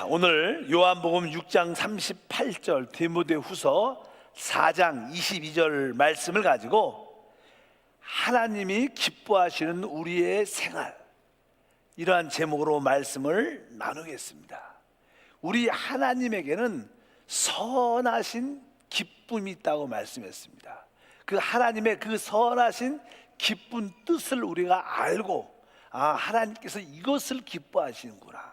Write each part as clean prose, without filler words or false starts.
오늘 요한복음 6장 38절, 디모데후서 4장 22절 말씀을 가지고 하나님이 기뻐하시는 우리의 생활, 이러한 제목으로 말씀을 나누겠습니다. 우리 하나님에게는 선하신 기쁨이 있다고 말씀했습니다. 그 하나님의 그 선하신 기쁜 뜻을 우리가 알고, 하나님께서 이것을 기뻐하시는구나,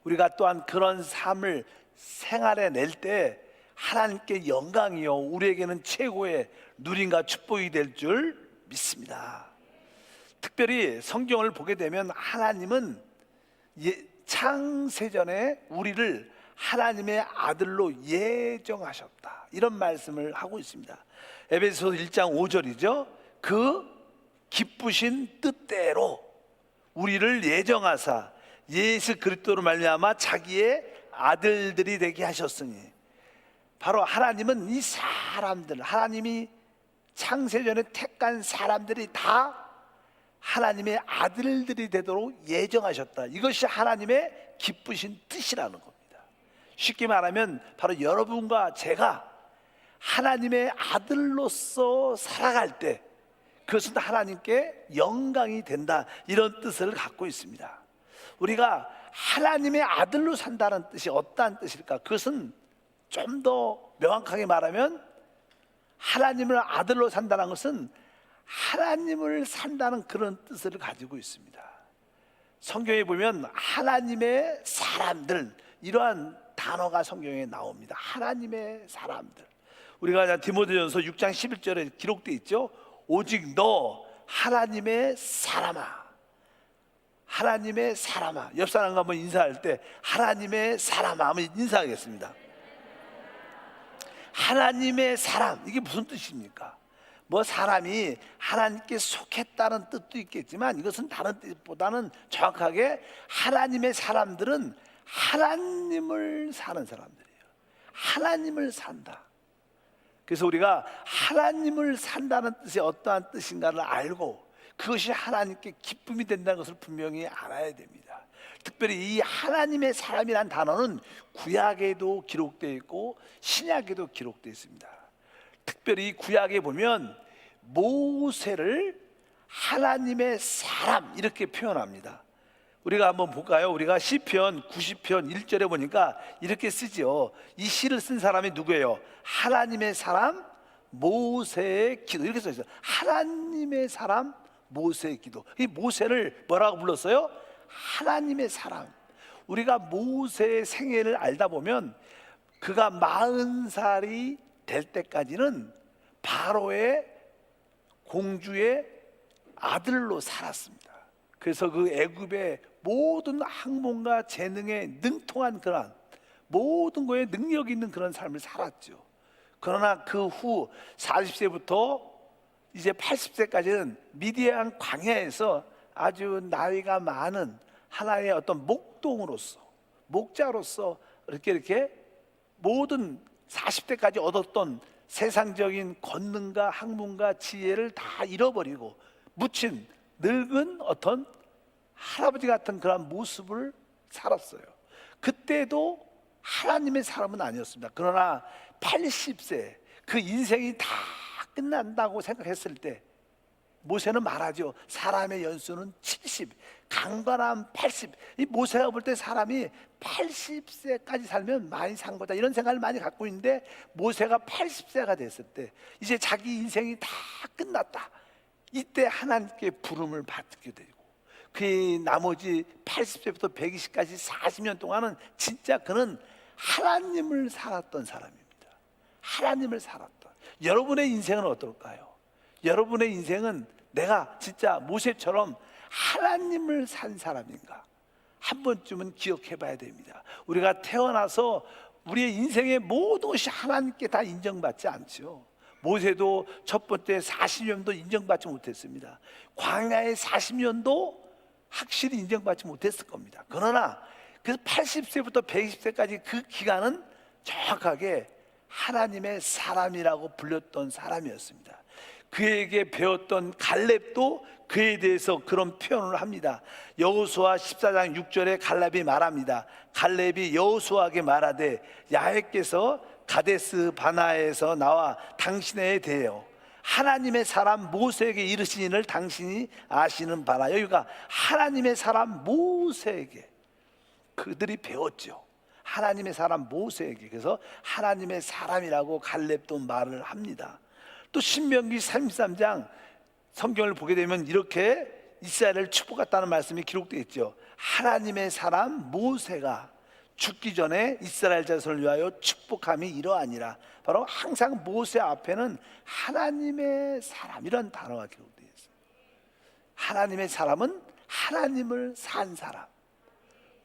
우리가 또한 그런 삶을 생활해 낼 때 하나님께 영광이요 우리에게는 최고의 누림과 축복이 될 줄 믿습니다. 특별히 성경을 보게 되면 하나님은 창세전에 우리를 하나님의 아들로 예정하셨다, 이런 말씀을 하고 있습니다. 에베소서 1장 5절이죠. 그 기쁘신 뜻대로 우리를 예정하사 예수 그리스도로 말미암아 자기의 아들들이 되게 하셨으니, 바로 하나님은 이 사람들, 하나님이 창세전에 택한 사람들이 다 하나님의 아들들이 되도록 예정하셨다. 이것이 하나님의 기쁘신 뜻이라는 겁니다. 쉽게 말하면 바로 여러분과 제가 하나님의 아들로서 살아갈 때 그것은 하나님께 영광이 된다, 이런 뜻을 갖고 있습니다. 우리가 하나님의 아들로 산다는 뜻이 어떠한 뜻일까? 그것은 좀 더 명확하게 말하면 하나님을 아들로 산다는 것은 하나님을 산다는 그런 뜻을 가지고 있습니다. 성경에 보면 하나님의 사람들, 이러한 단어가 성경에 나옵니다. 하나님의 사람들. 우리가 디모데전서 6장 11절에 기록되어 있죠. 오직 너 하나님의 사람아, 하나님의 사람아. 옆 사람과 한번 인사할 때 하나님의 사람아 하면 인사하겠습니다. 하나님의 사람, 이게 무슨 뜻입니까? 사람이 하나님께 속했다는 뜻도 있겠지만 이것은 다른 뜻보다는 정확하게 하나님의 사람들은 하나님을 사는 사람들이에요. 하나님을 산다. 그래서 우리가 하나님을 산다는 뜻이 어떠한 뜻인가를 알고 그것이 하나님께 기쁨이 된다는 것을 분명히 알아야 됩니다. 특별히 이 하나님의 사람이라는 단어는 구약에도 기록되어 있고 신약에도 기록되어 있습니다. 특별히 구약에 보면 모세를 하나님의 사람, 이렇게 표현합니다. 우리가 한번 볼까요? 우리가 시편 90편 1절에 보니까 이렇게 쓰죠. 이 시를 쓴 사람이 누구예요? 하나님의 사람 모세의 기도, 이렇게 써 있어요. 하나님의 사람 모세의 기도. 이 모세를 뭐라고 불렀어요? 하나님의 사람. 우리가 모세의 생애를 알다 보면 그가 40살이 될 때까지는 바로의 공주의 아들로 살았습니다. 그래서 그 애굽의 모든 학문과 재능에 능통한 그런 모든 거에 능력이 있는 그런 삶을 살았죠. 그러나 그 후 40세부터 이제 80세까지는 미디안 광야에서 아주 나이가 많은 하나의 어떤 목동으로서, 목자로서 이렇게 모든 40대까지 얻었던 세상적인 권능과 학문과 지혜를 다 잃어버리고 묻힌 늙은 어떤 할아버지 같은 그런 모습을 살았어요. 그때도 하나님의 사람은 아니었습니다. 그러나 80세, 그 인생이 다 끝난다고 생각했을 때 모세는 말하죠. 사람의 연수는 70, 강건함 80. 이 모세가 볼 때 사람이 80세까지 살면 많이 산 거다, 이런 생각을 많이 갖고 있는데, 모세가 80세가 됐을 때 이제 자기 인생이 다 끝났다. 이때 하나님께 부름을 받게 되고, 그 나머지 80세부터 120까지 40년 동안은 진짜 그는 하나님을 살았던 사람입니다. 하나님을 살았던. 여러분의 인생은 어떨까요? 여러분의 인생은 내가 진짜 모세처럼 하나님을 산 사람인가? 한 번쯤은 기억해 봐야 됩니다. 우리가 태어나서 우리의 인생의 모든 것이 하나님께 다 인정받지 않죠. 모세도 첫 번째 40년도 인정받지 못했습니다. 광야의 40년도 확실히 인정받지 못했을 겁니다. 그러나 그래서 80세부터 120세까지 그 기간은 정확하게 하나님의 사람이라고 불렸던 사람이었습니다. 그에게 배웠던 갈렙도 그에 대해서 그런 표현을 합니다. 여호수아 14장 6절에 갈렙이 말합니다. 갈렙이 여호수아에게 말하되 야훼께서 가데스 바나에서 나와 당신에 대하여 하나님의 사람 모세에게 이르신 일을 당신이 아시는 바라. 여기가 하나님의 사람 모세에게 그들이 배웠죠. 하나님의 사람 모세에게. 그래서 하나님의 사람이라고 갈렙도 말을 합니다. 또 신명기 33장 성경을 보게 되면 이렇게 이스라엘을 축복했다는 말씀이 기록되어 있죠. 하나님의 사람 모세가 죽기 전에 이스라엘 자손을 위하여 축복함이 이러하니라. 바로 항상 모세 앞에는 하나님의 사람 이런 단어가 기록되어 있어요. 하나님의 사람은 하나님을 산 사람.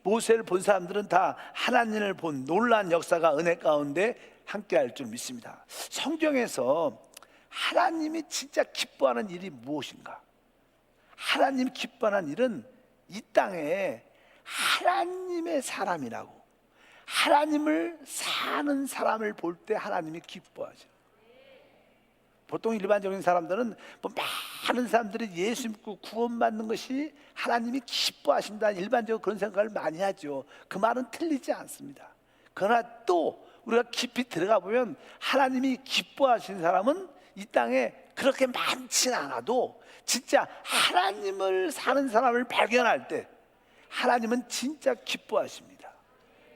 모세를 본 사람들은 다 하나님을 본 놀라운 역사가 은혜 가운데 함께할 줄 믿습니다. 성경에서 하나님이 진짜 기뻐하는 일이 무엇인가? 하나님 기뻐하는 일은 이 땅에 하나님의 사람이라고, 하나님을 사는 사람을 볼 때 하나님이 기뻐하죠. 보통 일반적인 사람들은 뭐 많은 사람들이 예수 믿고 구원받는 것이 하나님이 기뻐하신다, 일반적으로 그런 생각을 많이 하죠. 그 말은 틀리지 않습니다. 그러나 또 우리가 깊이 들어가 보면 하나님이 기뻐하신 사람은 이 땅에 그렇게 많지는 않아도 진짜 하나님을 사는 사람을 발견할 때 하나님은 진짜 기뻐하십니다.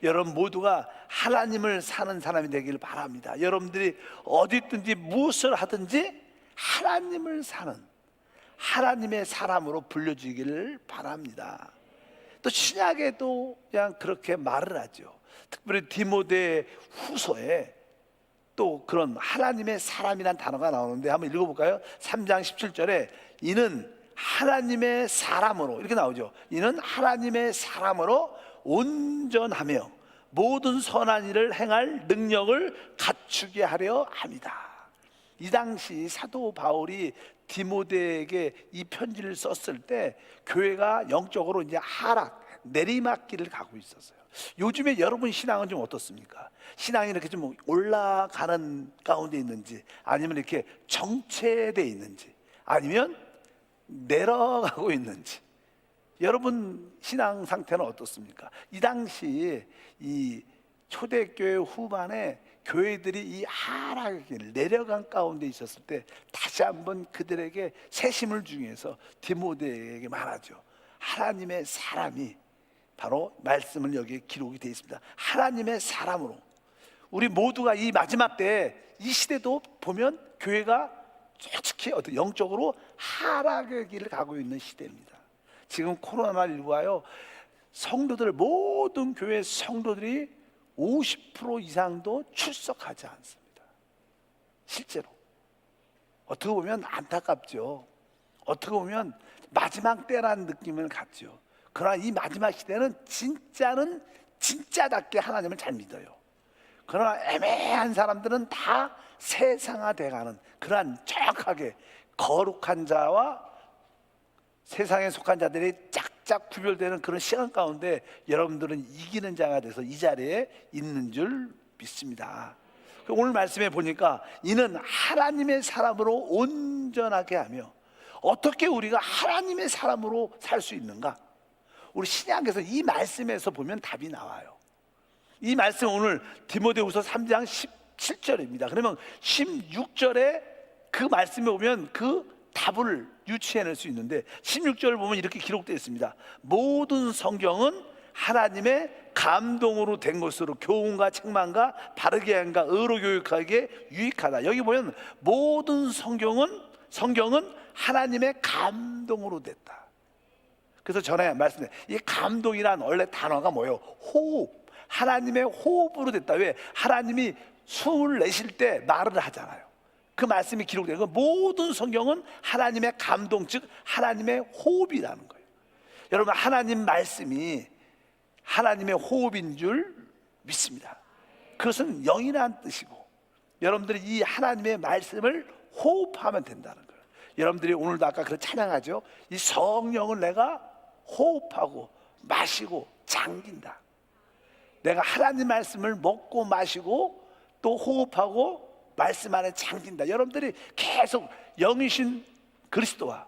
여러분 모두가 하나님을 사는 사람이 되길 바랍니다. 여러분들이 어디 있든지 무엇을 하든지 하나님을 사는 하나님의 사람으로 불려지기를 바랍니다. 또 신약에도 그냥 그렇게 말을 하죠. 특별히 디모데 후서에 또 그런 하나님의 사람이란 단어가 나오는데 한번 읽어볼까요? 3장 17절에 이는 하나님의 사람으로 이렇게 나오죠. 이는 하나님의 사람으로 온전하며 모든 선한 일을 행할 능력을 갖추게 하려 합니다. 이 당시 사도 바울이 디모데에게 이 편지를 썼을 때 교회가 영적으로 이제 하락, 내리막길을 가고 있었어요. 요즘에 여러분 신앙은 좀 어떻습니까? 신앙이 이렇게 좀 올라가는 가운데 있는지, 아니면 이렇게 정체되어 있는지, 아니면 내려가고 있는지, 여러분 신앙 상태는 어떻습니까? 이 당시 이 초대교회 후반에 교회들이 이 하락의 길, 내려간 가운데 있었을 때 다시 한번 그들에게 새 힘을 주기 위해서 디모데에게 말하죠. 하나님의 사람이, 바로 말씀을 여기에 기록이 되어 있습니다. 하나님의 사람으로 우리 모두가 이 마지막 때 이 시대도 보면 교회가 솔직히 어떤 영적으로 하락의 길을 가고 있는 시대입니다. 지금 코로나19가요 성도들, 모든 교회 성도들이 50% 이상도 출석하지 않습니다. 실제로 어떻게 보면 안타깝죠. 어떻게 보면 마지막 때라는 느낌을 갖죠. 그러나 이 마지막 시대는 진짜는 진짜답게 하나님을 잘 믿어요. 그러나 애매한 사람들은 다 세상화돼가는 그러한 정확하게 거룩한 자와 세상에 속한 자들이 짝짝 구별되는 그런 시간 가운데 여러분들은 이기는 자가 돼서 이 자리에 있는 줄 믿습니다. 오늘 말씀에 보니까 이는 하나님의 사람으로 온전하게 하며, 어떻게 우리가 하나님의 사람으로 살 수 있는가? 우리 신약에서 이 말씀에서 보면 답이 나와요. 이 말씀 오늘 디모데후서 3장 17절입니다. 그러면 16절에 그 말씀에 보면 그 답을 유추해낼 수 있는데 16절을 보면 이렇게 기록되어 있습니다. 모든 성경은 하나님의 감동으로 된 것으로 교훈과 책망과 바르게 함과 의로 교육하기에 유익하다. 여기 보면 모든 성경은 하나님의 감동으로 됐다. 그래서 전에 말씀드린 이 감동이란 원래 단어가 뭐예요? 호흡, 하나님의 호흡으로 됐다. 왜? 하나님이 숨을 내쉴 때 말을 하잖아요. 그 말씀이 기록되고, 모든 성경은 하나님의 감동, 즉 하나님의 호흡이라는 거예요. 여러분, 하나님 말씀이 하나님의 호흡인 줄 믿습니다. 그것은 영이라는 뜻이고, 여러분들이 이 하나님의 말씀을 호흡하면 된다는 거예요. 여러분들이 오늘도 아까 그 찬양하죠. 이 성령을 내가 호흡하고 마시고 잠긴다. 내가 하나님 말씀을 먹고 마시고 또 호흡하고 말씀 안에 잠긴다. 여러분들이 계속 영이신 그리스도와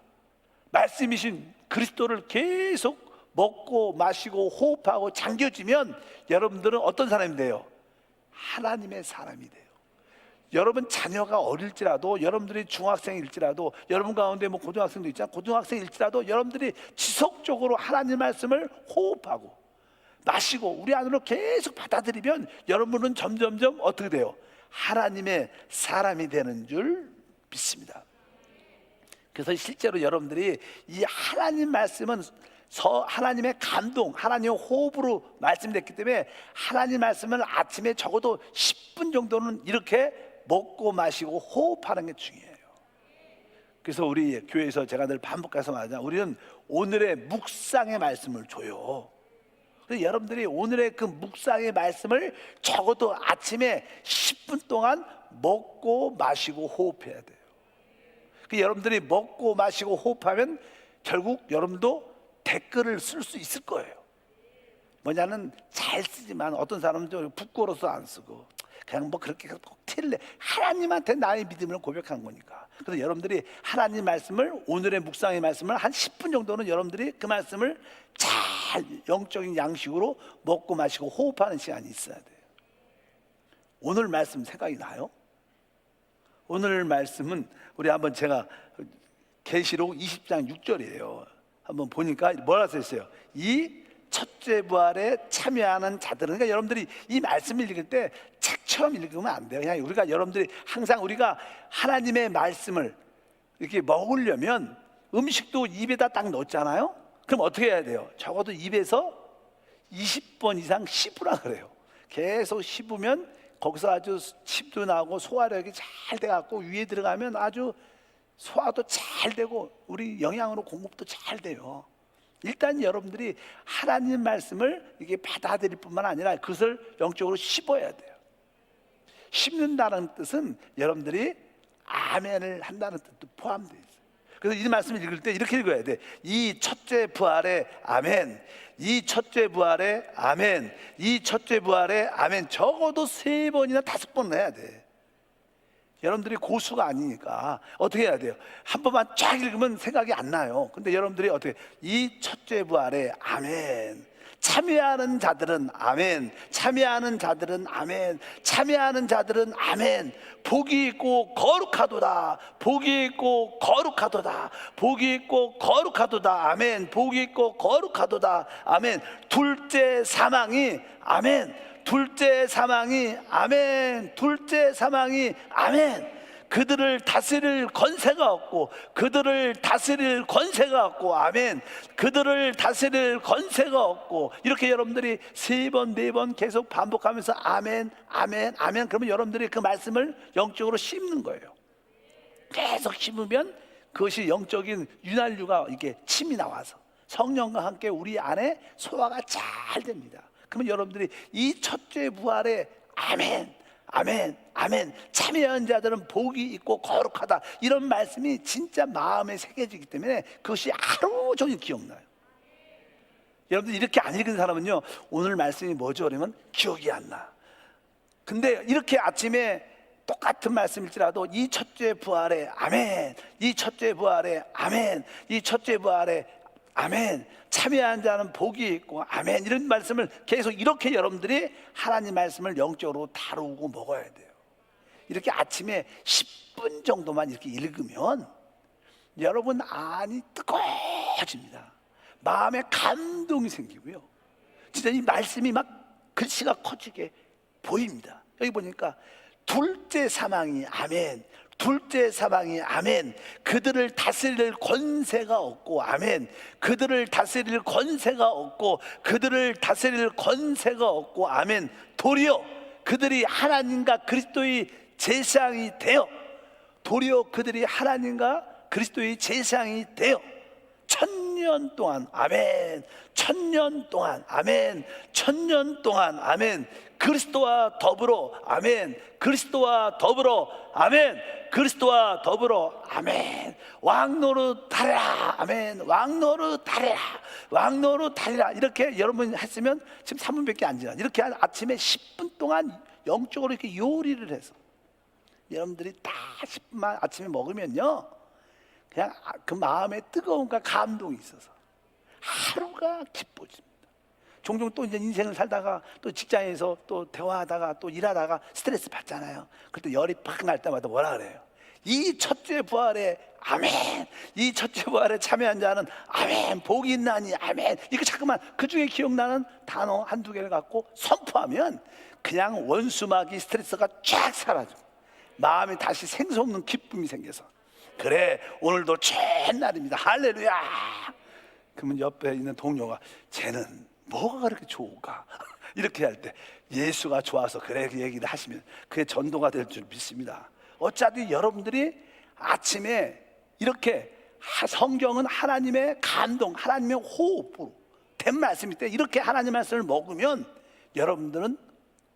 말씀이신 그리스도를 계속 먹고 마시고 호흡하고 잠겨지면 여러분들은 어떤 사람이 돼요? 하나님의 사람이 돼요. 여러분 자녀가 어릴지라도, 여러분들이 중학생일지라도, 여러분 가운데 뭐 고등학생도 있잖아요. 고등학생일지라도 여러분들이 지속적으로 하나님 말씀을 호흡하고 마시고 우리 안으로 계속 받아들이면 여러분은 점점점 어떻게 돼요? 하나님의 사람이 되는 줄 믿습니다. 그래서 실제로 여러분들이 이 하나님 말씀은 하나님의 감동, 하나님의 호흡으로 말씀됐기 때문에 하나님 말씀을 아침에 적어도 10분 정도는 이렇게 먹고 마시고 호흡하는 게 중요해요. 그래서 우리 교회에서 제가 늘 반복해서 말하자, 우리는 오늘의 묵상의 말씀을 줘요. 그래서 여러분들이 오늘의 그 묵상의 말씀을 적어도 아침에 10분 동안 먹고 마시고 호흡해야 돼요. 그 여러분들이 먹고 마시고 호흡하면 결국 여러분도 댓글을 쓸 수 있을 거예요. 뭐냐는 잘 쓰지만 어떤 사람은 좀 부끄러워서 안 쓰고 그냥 뭐 그렇게 꼭 티를 내. 하나님한테 나의 믿음을 고백한 거니까. 그래서 여러분들이 하나님 말씀을, 오늘의 묵상의 말씀을 한 10분 정도는 여러분들이 그 말씀을 잘 영적인 양식으로 먹고 마시고 호흡하는 시간이 있어야 돼요. 오늘 말씀 생각이 나요? 오늘 말씀은 우리 한번 제가 계시록 20장 6절이에요. 한번 보니까 뭐라 써있어요? 이 첫째 부활에 참여하는 자들은, 그러니까 여러분들이 이 말씀을 읽을 때 책처럼 읽으면 안 돼요. 그냥 우리가, 여러분들이 항상 우리가 하나님의 말씀을 이렇게 먹으려면 음식도 입에다 딱 넣었잖아요. 그럼 어떻게 해야 돼요? 적어도 입에서 20번 이상 씹으라 그래요. 계속 씹으면 거기서 아주 침도 나고 소화력이 잘 돼갖고 위에 들어가면 아주 소화도 잘 되고 우리 영양으로 공급도 잘 돼요. 일단 여러분들이 하나님 말씀을 이게 받아들일 뿐만 아니라 그것을 영적으로 씹어야 돼요. 씹는다는 뜻은 여러분들이 아멘을 한다는 뜻도 포함되어 있어요. 그래서 이 말씀을 읽을 때 이렇게 읽어야 돼. 이 첫째 부활의 아멘, 이 첫째 부활의 아멘, 이 첫째 부활의 아멘. 적어도 3번이나 5번 해야 돼. 여러분들이 고수가 아니니까 어떻게 해야 돼요? 한 번만 쫙 읽으면 생각이 안 나요. 근데 여러분들이 어떻게, 이 첫째 부활에 아멘, 참여하는 자들은 아멘, 참여하는 자들은 아멘, 참여하는 자들은 아멘. 복이 있고 거룩하도다, 복이 있고 거룩하도다, 복이 있고 거룩하도다, 아멘. 복이 있고 거룩하도다, 아멘. 둘째 사망이 아멘, 둘째 사망이 아멘, 둘째 사망이 아멘. 그들을 다스릴 권세가 없고, 그들을 다스릴 권세가 없고, 아멘. 그들을 다스릴 권세가 없고. 이렇게 여러분들이 3번 4번 계속 반복하면서 아멘, 아멘, 아멘. 그러면 여러분들이 그 말씀을 영적으로 씹는 거예요. 계속 씹으면 그것이 영적인 윤활유가 이렇게 침이 나와서 성령과 함께 우리 안에 소화가 잘 됩니다. 그러면 여러분들이 이 첫째 부활에 아멘, 아멘, 아멘, 참여한 자들은 복이 있고 거룩하다, 이런 말씀이 진짜 마음에 새겨지기 때문에 그것이 하루 종일 기억나요. 여러분들 이렇게 안 읽은 사람은요, 오늘 말씀이 뭐죠? 그러면 기억이 안 나. 근데 이렇게 아침에 똑같은 말씀일지라도 이 첫째 부활에 아멘, 이 첫째 부활에 아멘, 이 첫째 부활에 아멘, 참여한 자는 복이 있고 아멘, 이런 말씀을 계속 이렇게 여러분들이 하나님 말씀을 영적으로 다루고 먹어야 돼요. 이렇게 아침에 10분 정도만 이렇게 읽으면 여러분 안이 뜨거워집니다. 마음에 감동이 생기고요, 진짜 이 말씀이 막 글씨가 커지게 보입니다. 여기 보니까 둘째 사망이 아멘, 둘째 사망이 아멘. 그들을 다스릴 권세가 없고 아멘. 그들을 다스릴 권세가 없고, 그들을 다스릴 권세가 없고 아멘. 도리어 그들이 하나님과 그리스도의 제사장이 되어, 도리어 그들이 하나님과 그리스도의 제사장이 되어 1000년 동안 아멘, 1000년 동안 아멘, 1000년 동안 아멘. 그리스도와 더불어 아멘, 그리스도와 더불어 아멘, 그리스도와 더불어 아멘. 왕노릇 하리라 아멘, 왕노릇 하리라, 왕노릇 하리라. 이렇게 여러분 했으면 지금 3분밖에 안 지나. 이렇게 아침에 10분 동안 영적으로 이렇게 요리를 해서 여러분들이 다 10분만 아침에 먹으면요, 그냥 그 마음에 뜨거움과 감동이 있어서 하루가 기뻐집니다. 종종 또 이제 인생을 살다가 또 직장에서 또 대화하다가 또 일하다가 스트레스 받잖아요. 그때 열이 팍 날 때마다 뭐라 그래요? 이 첫째 부활에 아멘, 이 첫째 부활에 참여한 자는 아멘, 복이 있나니 아멘. 이거 자꾸만 그 중에 기억나는 단어 한두 개를 갖고 선포하면 그냥 원수마귀 스트레스가 쫙 사라져. 마음에 다시 생수 없는 기쁨이 생겨서, 그래 오늘도 좋은 날입니다, 할렐루야. 그러면 옆에 있는 동료가 쟤는 뭐가 그렇게 좋을까? 이렇게 할 때 예수가 좋아서 그래, 그 얘기를 하시면 그게 전도가 될 줄 믿습니다. 어차피 여러분들이 아침에 이렇게 성경은 하나님의 감동, 하나님의 호흡으로 된 말씀일 때 이렇게 하나님의 말씀을 먹으면 여러분들은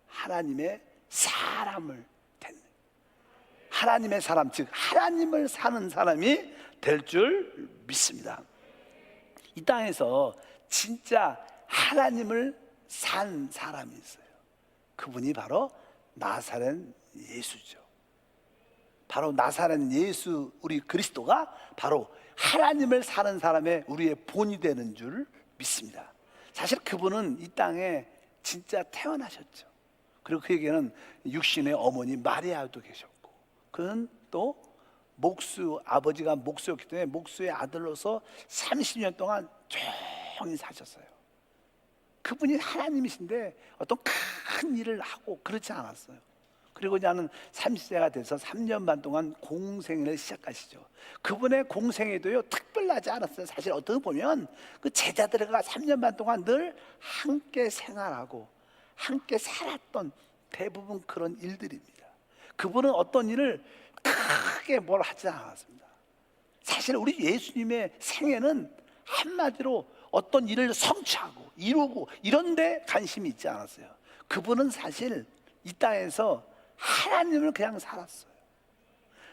하나님의 사람을 되는, 하나님의 사람, 즉 하나님을 사는 사람이 될 줄 믿습니다. 이 땅에서 진짜 하나님을 산 사람이 있어요. 그분이 바로 나사렛 예수죠. 바로 나사렛 예수, 우리 그리스도가 바로 하나님을 사는 사람의 우리의 본이 되는 줄 믿습니다. 사실 그분은 이 땅에 진짜 태어나셨죠. 그리고 그에게는 육신의 어머니 마리아도 계셨고, 그는 또 목수, 아버지가 목수였기 때문에 목수의 아들로서 30년 동안 조용히 사셨어요. 그분이 하나님이신데 어떤 큰 일을 하고 그렇지 않았어요. 그리고 나는 30세가 돼서 3년 반 동안 공생을 시작하시죠. 그분의 공생에도요 특별하지 않았어요. 사실 어떻게 보면 그 제자들과 3년 반 동안 늘 함께 생활하고 함께 살았던 대부분 그런 일들입니다. 그분은 어떤 일을 크게 뭘 하지 않았습니다. 사실 우리 예수님의 생애는 한마디로 어떤 일을 성취하고 이루고 이런 데 관심이 있지 않았어요. 그분은 사실 이 땅에서 하나님을 그냥 살았어요.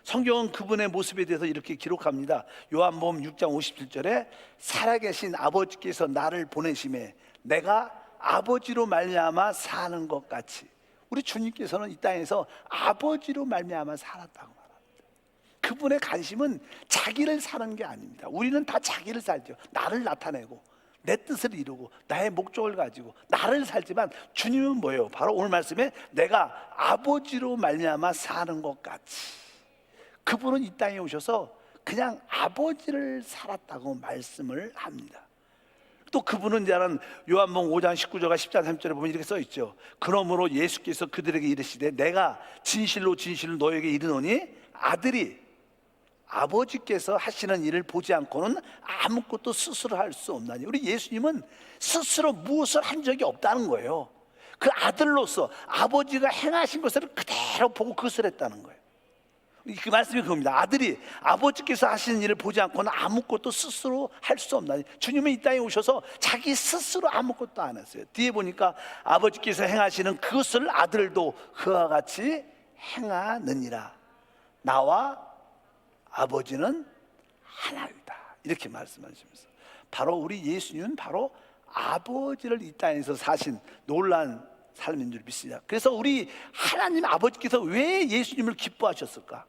성경은 그분의 모습에 대해서 이렇게 기록합니다. 요한복음 6장 57절에 살아계신 아버지께서 나를 보내심에 내가 아버지로 말미암아 사는 것 같이, 우리 주님께서는 이 땅에서 아버지로 말미암아 살았다고 말합니다. 그분의 관심은 자기를 사는 게 아닙니다. 우리는 다 자기를 살죠. 나를 나타내고 내 뜻을 이루고 나의 목적을 가지고 나를 살지만, 주님은 뭐예요? 바로 오늘 말씀에 내가 아버지로 말미암아 사는 것 같이, 그분은 이 땅에 오셔서 그냥 아버지를 살았다고 말씀을 합니다. 또 그분은 이제는 요한복음 5장 19절과 10장 3절에 보면 이렇게 써 있죠. 그러므로 예수께서 그들에게 이르시되 내가 진실로 진실로 너에게 이르노니 아들이 아버지께서 하시는 일을 보지 않고는 아무것도 스스로 할 수 없나니. 우리 예수님은 스스로 무엇을 한 적이 없다는 거예요. 그 아들로서 아버지가 행하신 것을 그대로 보고 그것을 했다는 거예요. 그 말씀이 그겁니다. 아들이 아버지께서 하시는 일을 보지 않고는 아무것도 스스로 할 수 없나니. 주님은 이 땅에 오셔서 자기 스스로 아무것도 안 했어요. 뒤에 보니까 아버지께서 행하시는 그것을 아들도 그와 같이 행하느니라. 나와 아버지는 하나이다. 이렇게 말씀하시면서 바로 우리 예수님은 바로 아버지를 이 땅에서 사신 놀라운 삶인 줄 믿습니다. 그래서 우리 하나님 아버지께서 왜 예수님을 기뻐하셨을까?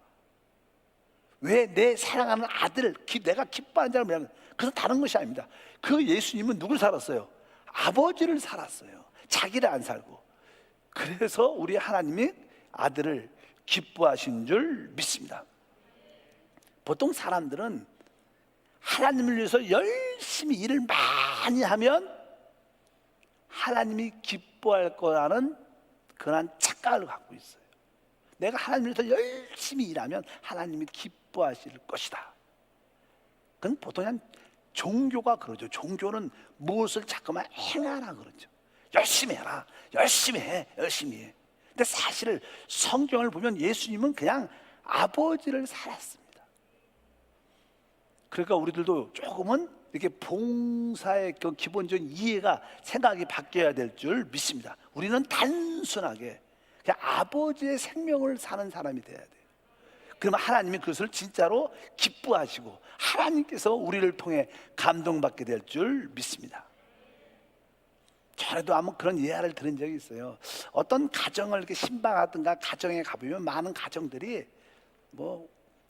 왜 내 사랑하는 아들을 내가 기뻐하는 자를 뭐냐면, 그것은 다른 것이 아닙니다. 그 예수님은 누굴 살았어요? 아버지를 살았어요. 자기를 안 살고. 그래서 우리 하나님이 아들을 기뻐하신 줄 믿습니다. 보통 사람들은 하나님을 위해서 열심히 일을 많이 하면 하나님이 기뻐할 거라는 그런 착각을 갖고 있어요. 내가 하나님을 위해서 열심히 일하면 하나님이 기뻐하실 것이다. 그건 보통 그냥 종교가 그러죠. 종교는 무엇을 자꾸만 행하라 그러죠. 열심히 해라, 열심히 해, 열심히 해. 근데 사실 성경을 보면 예수님은 그냥 아버지를 살았습니다. 그러니까 우리들도 조금은 이렇게 봉사의 그 기본적인 이해가, 생각이 바뀌어야 될 줄 믿습니다. 우리는 단순하게 그냥 아버지의 생명을 사는 사람이 돼야 돼요. 그러면 하나님이 그것을 진짜로 기뻐하시고 하나님께서 우리를 통해 감동받게 될 줄 믿습니다. 전에도 한번 그런 예화를 들은 적이 있어요. 어떤 가정을 이렇게 신방하든가 가정에 가보면 많은 가정들이 뭐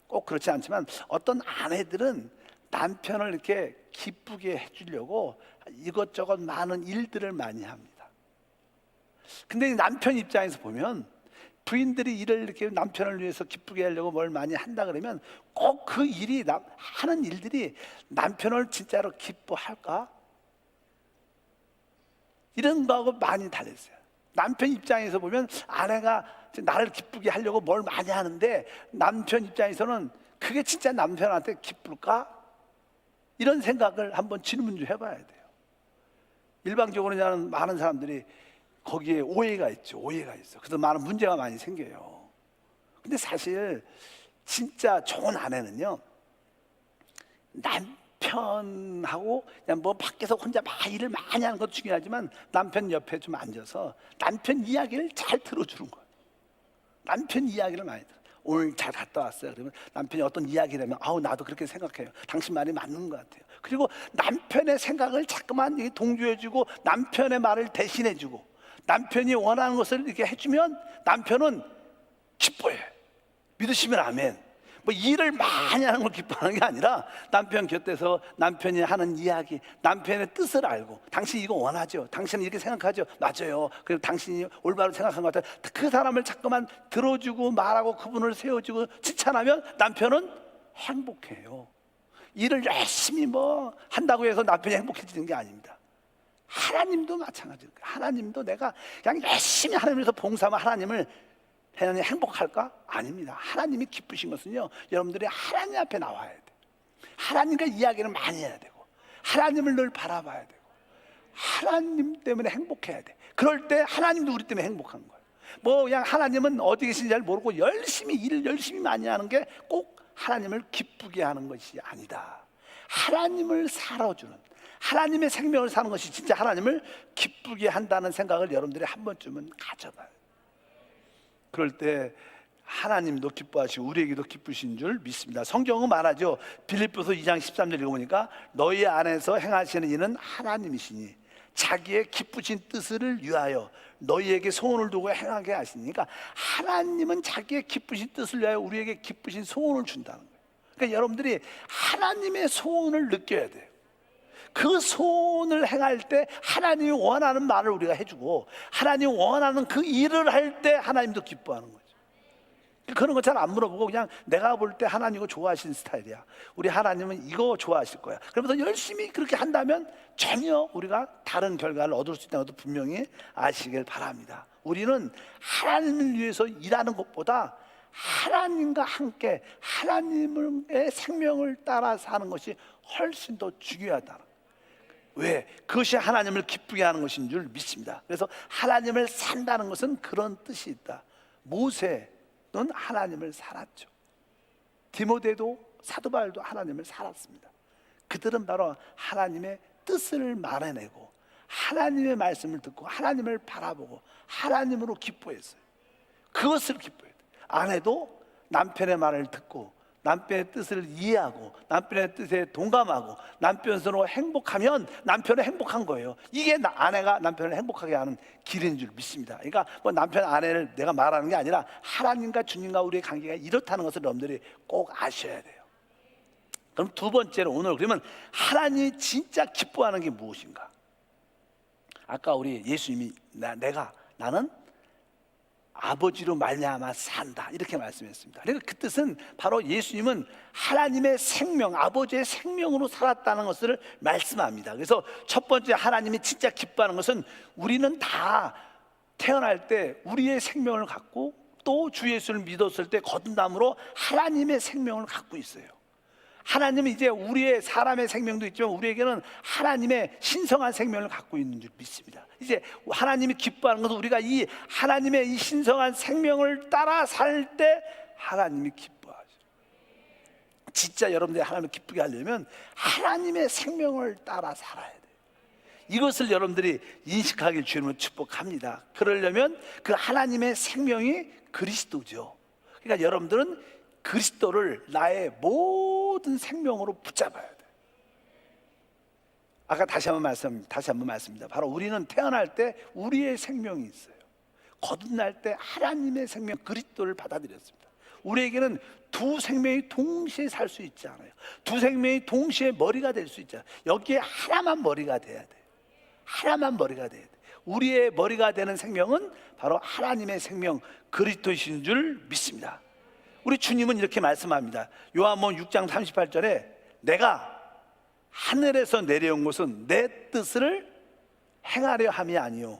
꼭 그렇지 않지만 어떤 아내들은 남편을 이렇게 기쁘게 해주려고 이것저것 많은 일들을 많이 합니다. 근데 남편 입장에서 보면 부인들이 일을 이렇게 남편을 위해서 기쁘게 하려고 뭘 많이 한다 그러면 꼭 그 일이 하는 일들이 남편을 진짜로 기뻐할까? 이런 거하고 많이 달렸어요. 남편 입장에서 보면 아내가 나를 기쁘게 하려고 뭘 많이 하는데 남편 입장에서는 그게 진짜 남편한테 기쁠까? 이런 생각을 한번 질문 좀 해봐야 돼요. 일방적으로 그냥 많은 사람들이 거기에 오해가 있죠. 오해가 있어. 그래서 많은 문제가 많이 생겨요. 근데 사실 진짜 좋은 아내는요, 남편하고 그냥 뭐 밖에서 혼자 막 일을 많이 하는 것도 중요하지만 남편 옆에 좀 앉아서 남편 이야기를 잘 들어주는 거예요. 남편 이야기를 많이 들어. 오늘 잘 갔다 왔어요. 그러면 남편이 어떤 이야기를 하면 아우 나도 그렇게 생각해요. 당신 말이 맞는 것 같아요. 그리고 남편의 생각을 자꾸만 동조해주고 남편의 말을 대신해주고 남편이 원하는 것을 이렇게 해주면 남편은 기뻐해. 믿으시면 아멘. 뭐 일을 많이 하는 걸 기뻐하는 게 아니라 남편 곁에서 남편이 하는 이야기, 남편의 뜻을 알고 당신 이거 원하죠? 당신은 이렇게 생각하죠? 맞아요. 그리고 당신이 올바로 생각한 것 같아요. 그 사람을 자꾸만 들어주고 말하고 그분을 세워주고 칭찬하면 남편은 행복해요. 일을 열심히 뭐 한다고 해서 남편이 행복해지는 게 아닙니다. 하나님도 마찬가지예요. 하나님도 내가 그냥 열심히 하나님에서 봉사하면 하나님이 행복할까? 아닙니다. 하나님이 기쁘신 것은요, 여러분들이 하나님 앞에 나와야 돼요. 하나님과 이야기를 많이 해야 되고 하나님을 늘 바라봐야 되고 하나님 때문에 행복해야 돼. 그럴 때 하나님도 우리 때문에 행복한 거예요. 뭐 그냥 하나님은 어디 계신지 잘 모르고 일을 열심히 많이 하는 게 꼭 하나님을 기쁘게 하는 것이 아니다. 하나님을 살아주는, 하나님의 생명을 사는 것이 진짜 하나님을 기쁘게 한다는 생각을 여러분들이 한 번쯤은 가져봐요. 그럴 때 하나님도 기뻐하시고 우리에게도 기쁘신 줄 믿습니다. 성경은 말하죠. 빌립보서 2장 13절 읽어보니까 너희 안에서 행하시는 이는 하나님이시니 자기의 기쁘신 뜻을 위하여 너희에게 소원을 두고 행하게 하시니까 하나님은 자기의 기쁘신 뜻을 위하여 우리에게 기쁘신 소원을 준다는 거예요. 그러니까 여러분들이 하나님의 소원을 느껴야 돼요. 그 소원을 행할 때 하나님이 원하는 말을 우리가 해주고 하나님이 원하는 그 일을 할 때 하나님도 기뻐하는 거죠. 그런 거 잘 안 물어보고 그냥 내가 볼 때 하나님 이거 좋아하시는 스타일이야. 우리 하나님은 이거 좋아하실 거야. 그러면서 열심히 그렇게 한다면 전혀 우리가 다른 결과를 얻을 수 있다는 것도 분명히 아시길 바랍니다. 우리는 하나님을 위해서 일하는 것보다 하나님과 함께 하나님의 생명을 따라 사는 것이 훨씬 더 중요하다. 왜? 그것이 하나님을 기쁘게 하는 것인 줄 믿습니다. 그래서 하나님을 산다는 것은 그런 뜻이 있다. 모세는 하나님을 살았죠. 디모데도 사도 바울도 하나님을 살았습니다. 그들은 바로 하나님의 뜻을 말해내고 하나님의 말씀을 듣고 하나님을 바라보고 하나님으로 기뻐했어요. 그것을 기뻐해야 돼요. 아내도 남편의 말을 듣고 남편의 뜻을 이해하고 남편의 뜻에 동감하고 남편 서로 행복하면 남편은 행복한 거예요. 이게 아내가 남편을 행복하게 하는 길인 줄 믿습니다. 그러니까 뭐 남편 아내를 내가 말하는 게 아니라 하나님과 주님과 우리의 관계가 이렇다는 것을 여러분들이 꼭 아셔야 돼요. 그럼 두 번째로 오늘 그러면 하나님이 진짜 기뻐하는 게 무엇인가? 아까 우리 예수님이 나는 아버지로 말미암아 산다 이렇게 말씀했습니다. 그러니까 그 뜻은 바로 예수님은 하나님의 생명, 아버지의 생명으로 살았다는 것을 말씀합니다. 그래서 첫 번째 하나님이 진짜 기뻐하는 것은 우리는 다 태어날 때 우리의 생명을 갖고 또 주 예수를 믿었을 때 거듭남으로 하나님의 생명을 갖고 있어요. 하나님은 이제 우리의 사람의 생명도 있지만 우리에게는 하나님의 신성한 생명을 갖고 있는 줄 믿습니다. 이제 하나님이 기뻐하는 것은 우리가 이 하나님의 이 신성한 생명을 따라 살 때 하나님이 기뻐하죠. 진짜 여러분들이 하나님을 기쁘게 하려면 하나님의 생명을 따라 살아야 돼요. 이것을 여러분들이 인식하길 주님으로 축복합니다. 그러려면 그 하나님의 생명이 그리스도죠. 그러니까 여러분들은 그리스도를 나의 모든 생명으로 붙잡아야 돼. 아까 다시 한번 말씀입니다. 바로 우리는 태어날 때 우리의 생명이 있어요. 거듭날 때 하나님의 생명 그리스도를 받아들였습니다. 우리에게는 두 생명이 동시에 살 수 있지 않아요. 두 생명이 동시에 머리가 될 수 있잖아요. 여기에 하나만 머리가 돼야 돼요. 하나만 머리가 돼야 돼요. 우리의 머리가 되는 생명은 바로 하나님의 생명 그리스도이신 줄 믿습니다. 우리 주님은 이렇게 말씀합니다. 요한복음 6장 38절에 내가 하늘에서 내려온 것은 내 뜻을 행하려 함이 아니요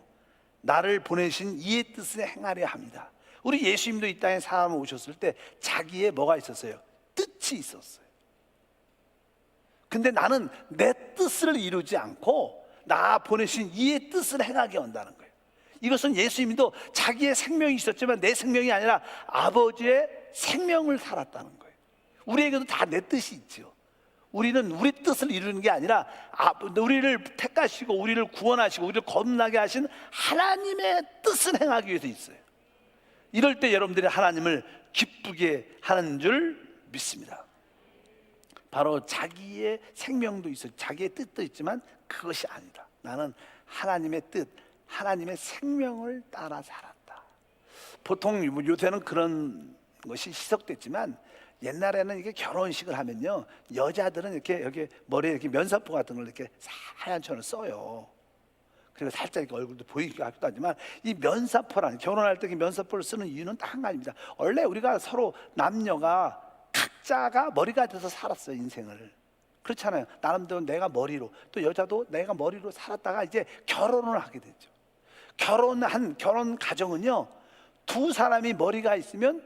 나를 보내신 이의 뜻을 행하려 합니다. 우리 예수님도 이 땅에 사람 오셨을 때 자기의 뭐가 있었어요? 뜻이 있었어요. 근데 나는 내 뜻을 이루지 않고 나 보내신 이의 뜻을 행하게 한다는 거예요. 이것은 예수님도 자기의 생명이 있었지만 내 생명이 아니라 아버지의 생명을 살았다는 거예요. 우리에게도 다 내 뜻이 있죠. 우리는 우리 뜻을 이루는 게 아니라 우리를 택하시고 우리를 구원하시고 우리를 거듭나게 하신 하나님의 뜻을 행하기 위해서 있어요. 이럴 때 여러분들이 하나님을 기쁘게 하는 줄 믿습니다. 바로 자기의 생명도 있어요. 자기의 뜻도 있지만 그것이 아니다. 나는 하나님의 뜻, 하나님의 생명을 따라 살았다. 보통 요새는 그런 것이 희석됐지만 옛날에는 이게 결혼식을 하면요, 여자들은 이렇게 여기 머리에 이렇게 면사포 같은 걸 이렇게 하얀 천을 써요. 그리고 살짝 이렇게 얼굴도 보이기도 하지만 이 면사포라는, 결혼할 때 면사포를 쓰는 이유는 딱 한 가지입니다. 원래 우리가 서로 남녀가 각자가 머리가 돼서 살았어요, 인생을. 그렇잖아요. 나름대로 내가 머리로, 또 여자도 내가 머리로 살았다가 이제 결혼을 하게 되죠. 결혼 가정은요, 두 사람이 머리가 있으면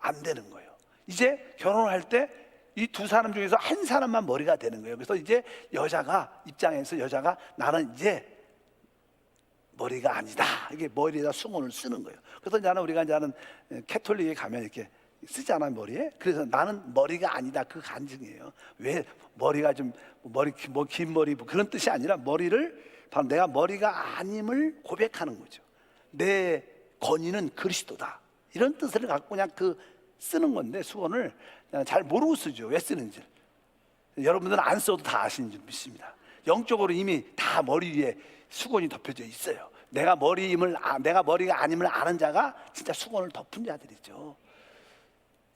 안 되는 거예요. 이제 결혼할 때 이 두 사람 중에서 한 사람만 머리가 되는 거예요. 그래서 이제 여자가 나는 이제 머리가 아니다, 이게 머리에다 수건을 쓰는 거예요. 그래서 우리가 캐톨릭에 가면 이렇게 쓰잖아요, 머리에. 그래서 나는 머리가 아니다, 그 간증이에요. 왜 머리가 긴 머리 그런 뜻이 아니라 머리를 바로 내가 머리가 아님을 고백하는 거죠. 내 건의는 그리스도다, 이런 뜻을 갖고 그냥 쓰는 건데, 수건을 잘 모르고 쓰죠. 왜 쓰는지 여러분들은 안 써도 다 아시는 줄 믿습니다. 영적으로 이미 다 머리 위에 수건이 덮여져 있어요. 내가 머리가 아님을 아는 자가 진짜 수건을 덮은 자들이죠.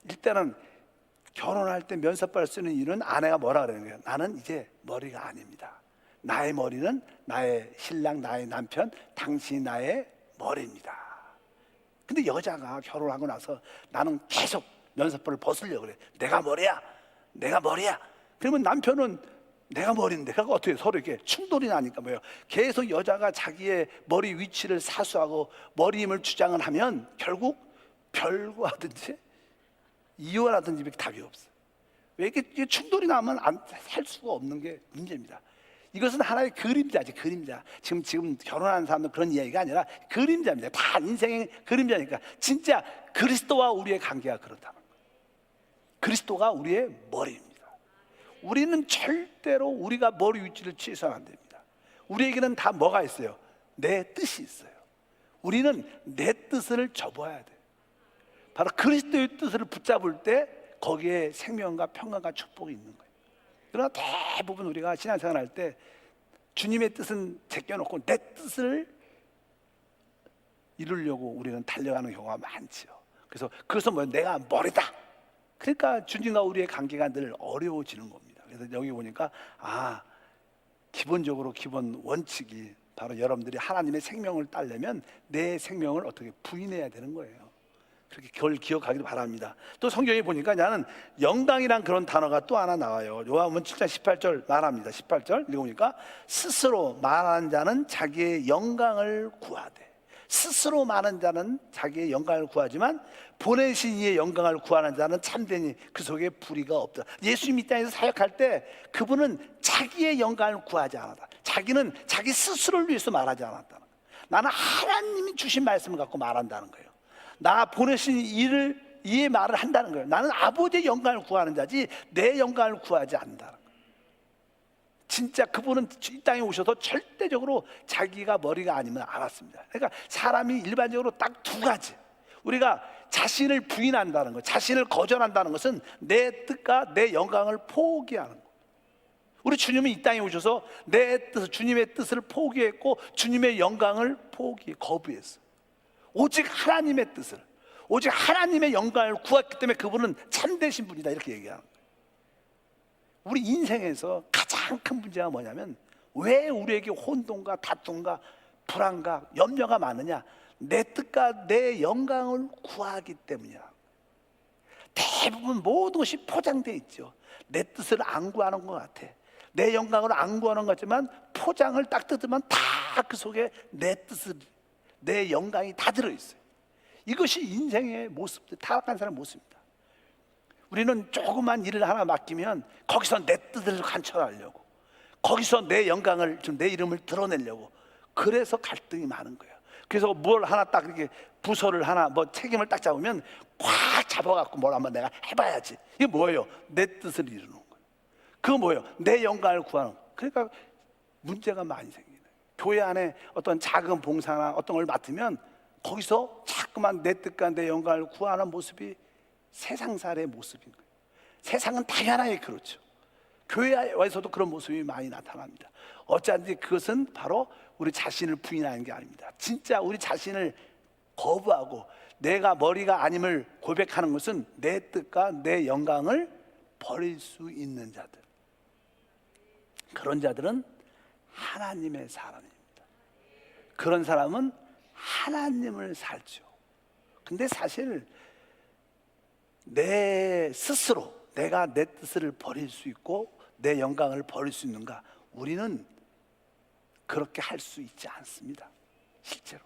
일단은 결혼할 때 면사포를 쓰는 이유는 아내가 뭐라 그러는 거예요? 나는 이제 머리가 아닙니다. 나의 머리는 나의 신랑, 나의 남편, 당신이 나의 머리입니다. 근데 여자가 결혼하고 나서 나는 계속 면사포를 벗으려고 그래. 내가 머리야. 그러면 남편은 내가 머리인데, 그러니까 어떻게 서로 이렇게 충돌이 나니까 뭐예요? 계속 여자가 자기의 머리 위치를 사수하고 머리임을 주장을 하면 결국 별거하든지 이혼하든지 이렇게 답이 없어요. 왜 이렇게 충돌이 나면 살 수가 없는 게 문제입니다. 이것은 하나의 그림자지, 그림자. 지금 결혼하는 사람은 그런 이야기가 아니라 그림자입니다. 다 인생의 그림자니까. 진짜 그리스도와 우리의 관계가 그렇다는 거예요. 그리스도가 우리의 머리입니다. 우리는 절대로 우리가 머리 위치를 취해서는 안 됩니다. 우리에게는 다 뭐가 있어요? 내 뜻이 있어요. 우리는 내 뜻을 접어야 돼요. 바로 그리스도의 뜻을 붙잡을 때 거기에 생명과 평안과 축복이 있는 거예요. 그러나 대부분 우리가 신앙생활 할 때 주님의 뜻은 제껴놓고 내 뜻을 이루려고 우리는 달려가는 경우가 많죠. 그래서 그것은 내가 머리다. 그러니까 주님과 우리의 관계가 늘 어려워지는 겁니다. 그래서 여기 보니까 기본 원칙이 바로 여러분들이 하나님의 생명을 따려면 내 생명을 어떻게 부인해야 되는 거예요. 그렇게 그걸 기억하기를 바랍니다. 또 성경에 보니까 나는 영광이란 그런 단어가 또 하나 나와요. 요한복음 7장 18절 말합니다. 18절 읽어보니까 스스로 말하는 자는 자기의 영광을 구하되, 스스로 말하는 자는 자기의 영광을 구하지만 보내신 이의 영광을 구하는 자는 참되니 그 속에 불의가 없다. 예수님이 이 땅에서 사역할 때 그분은 자기의 영광을 구하지 않았다. 자기는 자기 스스로를 위해서 말하지 않았다는 거예요. 나는 하나님이 주신 말씀을 갖고 말한다는 거예요. 나 보내신 이의 말을 한다는 거예요. 나는 아버지의 영광을 구하는 자지 내 영광을 구하지 않는다는 거예요. 진짜 그분은 이 땅에 오셔서 절대적으로 자기가 머리가 아니면 알았습니다. 그러니까 사람이 일반적으로 딱 두 가지, 우리가 자신을 부인한다는 것, 자신을 거절한다는 것은 내 뜻과 내 영광을 포기하는 것. 우리 주님은 이 땅에 오셔서 내 뜻, 주님의 뜻을 포기했고 주님의 영광을 거부했어. 오직 하나님의 뜻을, 오직 하나님의 영광을 구했기 때문에 그분은 참되신 분이다, 이렇게 얘기하는 거예요. 우리 인생에서 가장 큰 문제가 뭐냐면 왜 우리에게 혼돈과 다툼과 불안과 염려가 많으냐? 내 뜻과 내 영광을 구하기 때문이야. 대부분 모든 것이 포장되어 있죠. 내 뜻을 안 구하는 것 같아. 내 영광을 안 구하는 것 같지만 포장을 딱 뜯으면 다 그 속에 내 뜻을, 내 영광이 다 들어있어요. 이것이 인생의 모습, 타락한 사람의 모습입니다. 우리는 조그만 일을 하나 맡기면 거기서 내 뜻을 관철하려고, 거기서 내 영광을, 좀 내 이름을 드러내려고, 그래서 갈등이 많은 거예요. 그래서 뭘 하나 딱 이렇게 부서를 하나 뭐 책임을 딱 잡으면 꽉 잡아갖고 뭘 한번 내가 해봐야지. 이게 뭐예요? 내 뜻을 이루는 거예요. 그거 뭐예요? 내 영광을 구하는 거예요. 그러니까 문제가 많이 생기는 거예요. 교회 안에 어떤 작은 봉사나 어떤 걸 맡으면 거기서 자꾸만 내 뜻과 내 영광을 구하는 모습이 세상살의 모습인 거예요. 세상은 당연하게 그렇죠. 교회에서도 그런 모습이 많이 나타납니다. 어쩐지 그것은 바로 우리 자신을 부인하는 게 아닙니다. 진짜 우리 자신을 거부하고 내가 머리가 아님을 고백하는 것은 내 뜻과 내 영광을 버릴 수 있는 자들, 그런 자들은 하나님의 사람입니다. 그런 사람은 하나님을 살죠. 근데 사실 내 스스로 내가 내 뜻을 버릴 수 있고 내 영광을 버릴 수 있는가? 우리는 그렇게 할 수 있지 않습니다. 실제로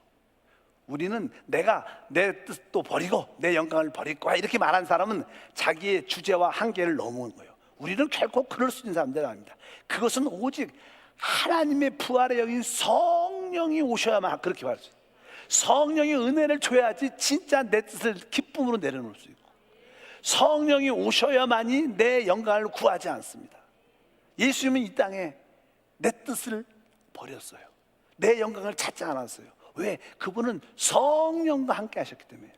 우리는 내가 내 뜻도 버리고 내 영광을 버릴 거야 이렇게 말한 사람은 자기의 주제와 한계를 넘은 거예요. 우리는 결코 그럴 수 있는 사람들이 아닙니다. 그것은 오직 하나님의 부활의 영인 성령이 오셔야만 그렇게 할 수 있어요. 성령이 은혜를 줘야지 진짜 내 뜻을 기쁨으로 내려놓을 수 있고, 성령이 오셔야만이 내 영광을 구하지 않습니다. 예수님은 이 땅에 내 뜻을 버렸어요. 내 영광을 찾지 않았어요. 왜? 그분은 성령과 함께 하셨기 때문에.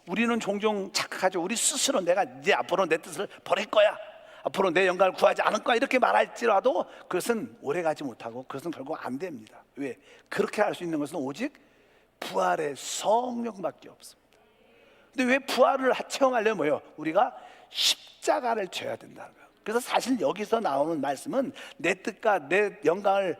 우리는 종종 착각하죠. 우리 스스로 내가 이제 앞으로 내 뜻을 버릴 거야, 앞으로 내 영광을 구하지 않을 거야 이렇게 말할지라도 그것은 오래가지 못하고 그것은 결국 안 됩니다. 왜? 그렇게 할 수 있는 것은 오직 부활의 성령밖에 없습니다. 근데 왜 부활을 체험하려면 뭐예요? 우리가 십자가를 져야 된다는 거예요. 그래서 사실 여기서 나오는 말씀은 내 뜻과 내 영광을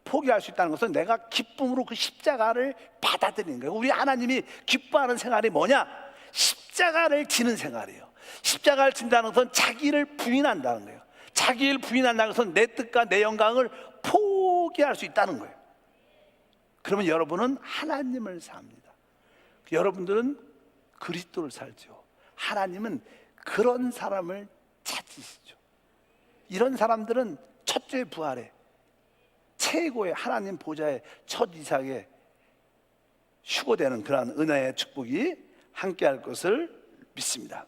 포기할 수 있다는 것은 내가 기쁨으로 그 십자가를 받아들이는 거예요. 우리 하나님이 기뻐하는 생활이 뭐냐? 십자가를 지는 생활이에요. 십자가를 진다는 것은 자기를 부인한다는 거예요. 자기를 부인한다는 것은 내 뜻과 내 영광을 포기할 수 있다는 거예요. 그러면 여러분은 하나님을 삽니다. 여러분들은 그리스도를 살죠. 하나님은 그런 사람을 찾으시죠. 이런 사람들은 첫째 부활에 최고의 하나님 보좌의 첫 이삭에 휴거되는 그러한 은혜의 축복이 함께할 것을 믿습니다.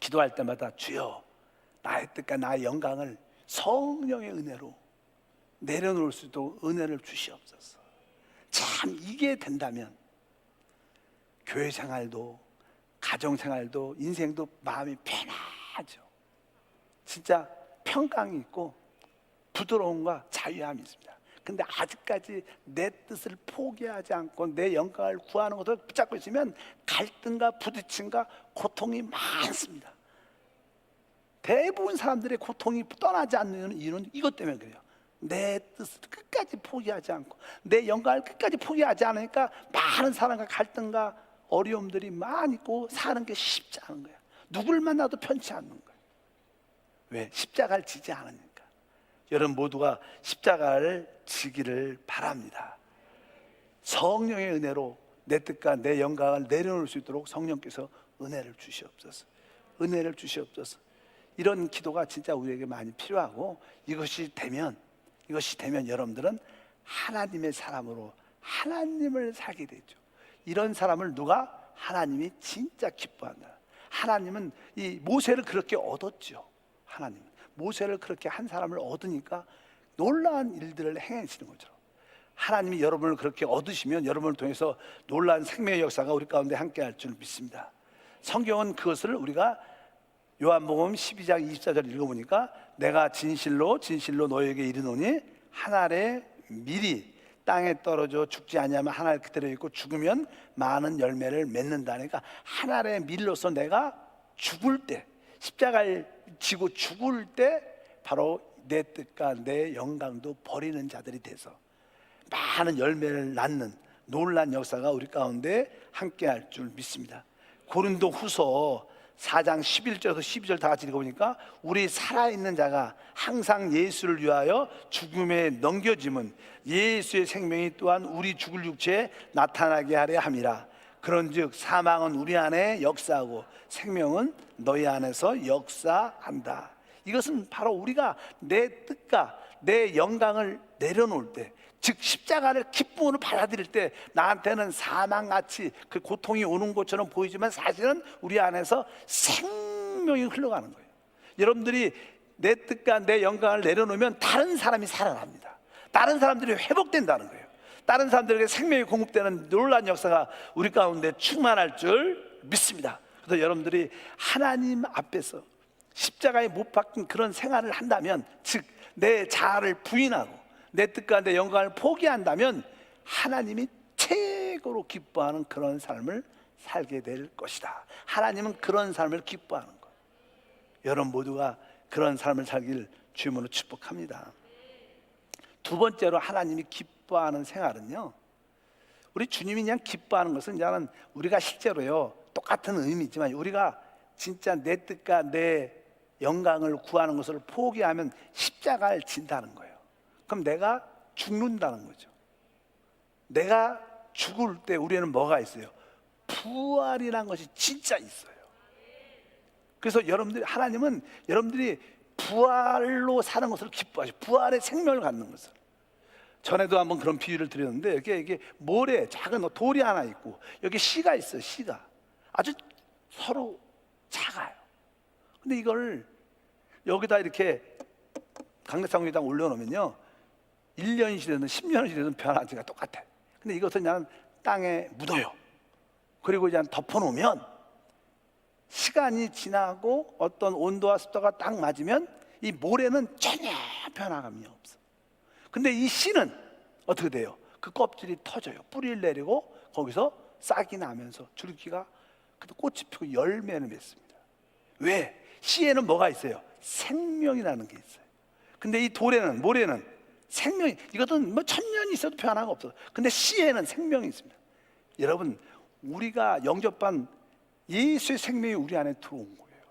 기도할 때마다 주여 나의 뜻과 나의 영광을 성령의 은혜로 내려놓을 수 있도록 은혜를 주시옵소서. 참 이게 된다면 교회 생활도 가정 생활도 인생도 마음이 편하죠. 진짜 평강이 있고 부드러움과 자유함이 있습니다. 근데 아직까지 내 뜻을 포기하지 않고 내 영광을 구하는 것을 붙잡고 있으면 갈등과 부딪힘과 고통이 많습니다. 대부분 사람들의 고통이 떠나지 않는 이유는 이것 때문에 그래요. 내 뜻을 끝까지 포기하지 않고 내 영광을 끝까지 포기하지 않으니까 많은 사람과 갈등과 어려움들이 많이 있고 사는 게 쉽지 않은 거예요. 누굴 만나도 편치 않는 거예요. 왜? 십자가를 지지 않으니까. 여러분 모두가 십자가를 지기를 바랍니다. 성령의 은혜로 내 뜻과 내 영광을 내려놓을 수 있도록 성령께서 은혜를 주시옵소서. 은혜를 주시옵소서. 이런 기도가 진짜 우리에게 많이 필요하고 이것이 되면 여러분들은 하나님의 사람으로 하나님을 살게 되죠. 이런 사람을 누가? 하나님이 진짜 기뻐한다. 하나님은 이 모세를 그렇게 얻었죠. 하나님은 모세를 그렇게 한 사람을 얻으니까 놀라운 일들을 행하시는 거죠. 하나님이 여러분을 그렇게 얻으시면 여러분을 통해서 놀라운 생명의 역사가 우리 가운데 함께할 줄 믿습니다. 성경은 그것을 우리가 요한복음 12장 24절 읽어보니까 내가 진실로 진실로 너에게 이르노니 한 알의 밀이 땅에 떨어져 죽지 아니하면 한 알 그대로 있고 죽으면 많은 열매를 맺는다. 그러니까 한 알의 밀로서 내가 죽을 때, 십자가를 지고 죽을 때 바로 내 뜻과 내 영광도 버리는 자들이 돼서 많은 열매를 낳는 놀란 역사가 우리 가운데 함께할 줄 믿습니다. 고린도 후서 4장 11절에서 12절 다 같이 읽어보니까 우리 살아있는 자가 항상 예수를 위하여 죽음에 넘겨짐은 예수의 생명이 또한 우리 죽을 육체에 나타나게 하려 함이라. 그런즉 사망은 우리 안에 역사하고 생명은 너희 안에서 역사한다. 이것은 바로 우리가 내 뜻과 내 영광을 내려놓을 때, 즉 십자가를 기쁨으로 받아들일 때 나한테는 사망같이 그 고통이 오는 것처럼 보이지만 사실은 우리 안에서 생명이 흘러가는 거예요. 여러분들이 내 뜻과 내 영광을 내려놓으면 다른 사람이 살아납니다. 다른 사람들이 회복된다는 거예요. 다른 사람들에게 생명이 공급되는 놀라운 역사가 우리 가운데 충만할 줄 믿습니다. 그래서 여러분들이 하나님 앞에서 십자가에 못 박힌 그런 생활을 한다면, 즉 내 자아를 부인하고 내 뜻과 내 영광을 포기한다면 하나님이 최고로 기뻐하는 그런 삶을 살게 될 것이다. 하나님은 그런 삶을 기뻐하는 것. 여러분 모두가 그런 삶을 살길 주님으로 축복합니다. 두 번째로 하나님이 기뻐하는 생활은요, 우리 주님이 그냥 기뻐하는 것은 그냥 우리가 실제로요 똑같은 의미지만 우리가 진짜 내 뜻과 내 영광을 구하는 것을 포기하면 십자가를 진다는 거예요. 그럼 내가 죽는다는 거죠. 내가 죽을 때 우리는 뭐가 있어요? 부활이라는 것이 진짜 있어요. 그래서 여러분들이, 하나님은 여러분들이 부활로 사는 것을 기뻐하시고 부활의 생명을 갖는 것을. 전에도 한번 그런 비유를 드렸는데 이게 모래, 작은 돌이 하나 있고 여기 씨가 있어요. 씨가 아주 서로 작아요. 근데 이걸 여기다 이렇게 강대상 위에다 올려놓으면요 1년이 지나든 10년이 지나든 변하지가 똑같아요. 근데 이것은 그냥 땅에 묻어요. 그리고 이제 덮어놓으면 시간이 지나고 어떤 온도와 습도가 딱 맞으면 이 모래는 전혀 변화감이 없어. 근데 이 씨는 어떻게 돼요? 그 껍질이 터져요. 뿌리를 내리고 거기서 싹이 나면서 줄기가 꽃이 피고 열매를 맺습니다. 왜? 씨에는 뭐가 있어요? 생명이라는 게 있어요. 근데 이 돌에는, 모래는 생명이, 이것은 뭐 1000년이 있어도 변화가 없어. 근데 씨에는 생명이 있습니다. 여러분, 우리가 영접한 예수의 생명이 우리 안에 들어온 거예요.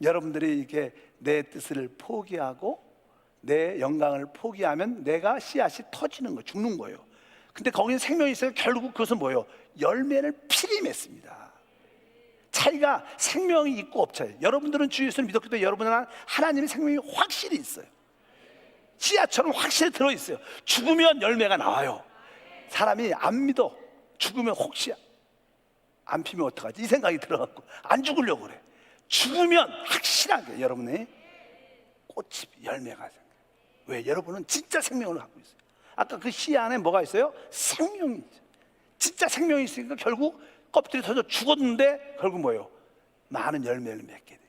여러분들이 이렇게 내 뜻을 포기하고 내 영광을 포기하면 내가 씨앗이 터지는 거예요. 죽는 거예요. 근데 거기는 생명이 있어요. 결국 그것은 뭐예요? 열매를 필히 맺습니다. 차이가 생명이 있고 없차예요. 여러분들은 주 예수를 믿었기 때문에 여러분은 하나님의 생명이 확실히 있어요. 씨앗처럼 확실히 들어있어요. 죽으면 열매가 나와요. 사람이 안 믿어. 죽으면 혹시 안 피면 어떡하지? 이 생각이 들어갖고 안 죽으려고 그래. 죽으면 확실하게 여러분의 꽃이 열매가 생겨요. 왜? 여러분은 진짜 생명을 갖고 있어요. 아까 그 씨 안에 뭐가 있어요? 생명이 있어요. 진짜 생명이 있으니까 결국 껍질이 터져 죽었는데 결국 뭐예요? 많은 열매를 맺게 돼요.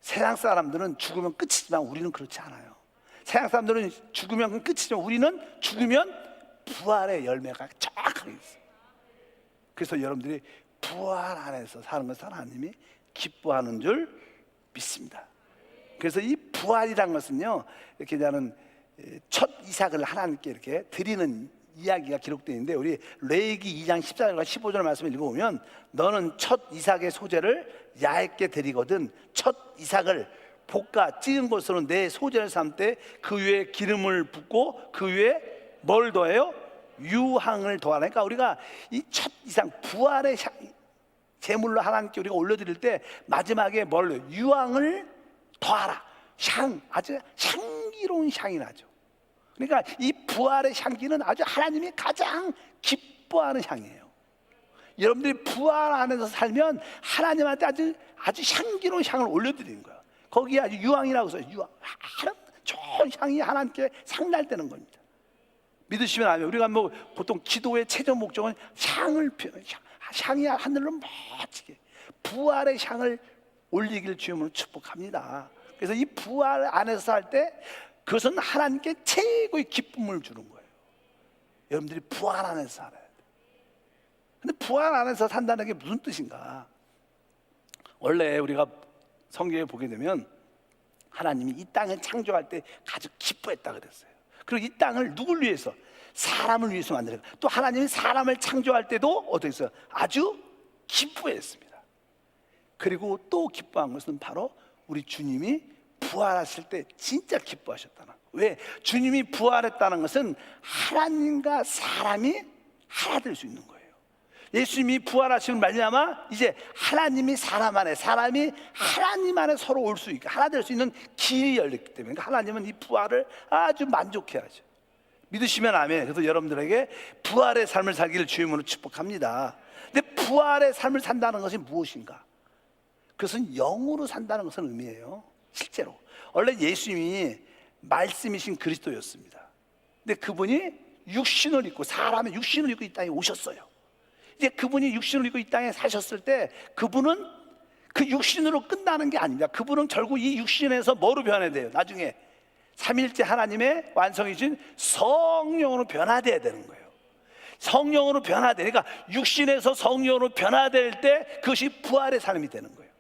세상 사람들은 죽으면 끝이지만 우리는 그렇지 않아요. 세상 사람들은 죽으면 끝이지만 우리는 죽으면 부활의 열매가 정확하게 있어요. 그래서 여러분들이 부활 안에서 사는 것을 하나님이 기뻐하는 줄 믿습니다. 그래서 이 부활이란 것은요, 이렇게 나는 첫 이삭을 하나님께 이렇게 드리는 이야기가 기록되어 있는데, 우리 레위기 2장 14절과 15절 말씀을 읽어보면 너는 첫 이삭의 소재를 야훼께 드리거든 첫 이삭을 볶아 찌은 것으로 내 소재를 삼되 그 위에 기름을 붓고 그 위에 뭘 더해요? 유향을 더하라. 그러니까 우리가 이 첫 이삭 부활의 제물로 하나님께 우리가 올려드릴 때 마지막에 뭘 유향을 더하라. 향, 아주 향기로운 향이 나죠. 그러니까 이 부활의 향기는 아주 하나님이 가장 기뻐하는 향이에요. 여러분들이 부활 안에서 살면 하나님한테 아주 향기로운 향을 올려드리는 거예요. 거기에 아주 유황이라고 써요. 유황, 좋은 향이 하나님께 상달되는 겁니다. 믿으시면 아면 우리가 뭐 보통 기도의 최종 목적은 향이 하늘로 멋지게 부활의 향을 올리길 주님으로 축복합니다. 그래서 이 부활 안에서 살 때 그것은 하나님께 최고의 기쁨을 주는 거예요. 여러분들이 부활 안에서 살아야 돼요. 근데 부활 안에서 산다는 게 무슨 뜻인가? 원래 우리가 성경에 보게 되면 하나님이 이 땅을 창조할 때 아주 기뻐했다 그랬어요. 그리고 이 땅을 누굴 위해서? 사람을 위해서 만들어요. 또 하나님이 사람을 창조할 때도 어떻게 했어요? 아주 기뻐했습니다. 그리고 또 기뻐한 것은 바로 우리 주님이 부활하실 때 진짜 기뻐하셨다는 거예요. 왜? 주님이 부활했다는 것은 하나님과 사람이 하나 될 수 있는 거예요. 예수님이 부활하시면 말미암아 이제 하나님이 사람 안에, 사람이 하나님 안에 서로 올 수 있게 하나 될 수 있는 길이 열렸기 때문에 하나님은 이 부활을 아주 만족해하죠. 믿으시면 아멘. 그래서 여러분들에게 부활의 삶을 살기를 주님으로 축복합니다. 근데 부활의 삶을 산다는 것이 무엇인가? 그것은 영으로 산다는 것을 의미해요. 실제로 원래 예수님이 말씀이신 그리스도였습니다. 근데 그분이 육신을 입고, 사람의 육신을 입고 이 땅에 오셨어요. 이제 그분이 육신을 입고 이 땅에 사셨을 때 그분은 그 육신으로 끝나는 게 아닙니다. 그분은 결국 이 육신에서 뭐로 변해야 돼요? 나중에 삼일째 하나님의 완성이신 성령으로 변화돼야 되는 거예요. 성령으로 변화돼. 그러니까 육신에서 성령으로 변화될 때 그것이 부활의 삶이 되는 거예요.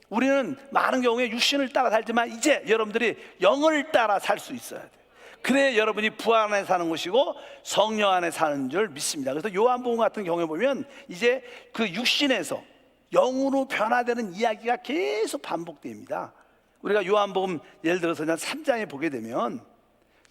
우리는 많은 경우에 육신을 따라 살지만 이제 여러분들이 영을 따라 살 수 있어야 돼요. 그래야 여러분이 부활 안에 사는 것이고 성령 안에 사는 줄 믿습니다. 그래서 요한복음 같은 경우에 보면 이제 그 육신에서 영으로 변화되는 이야기가 계속 반복됩니다. 우리가 요한복음 예를 들어서 그냥 3장에 보게 되면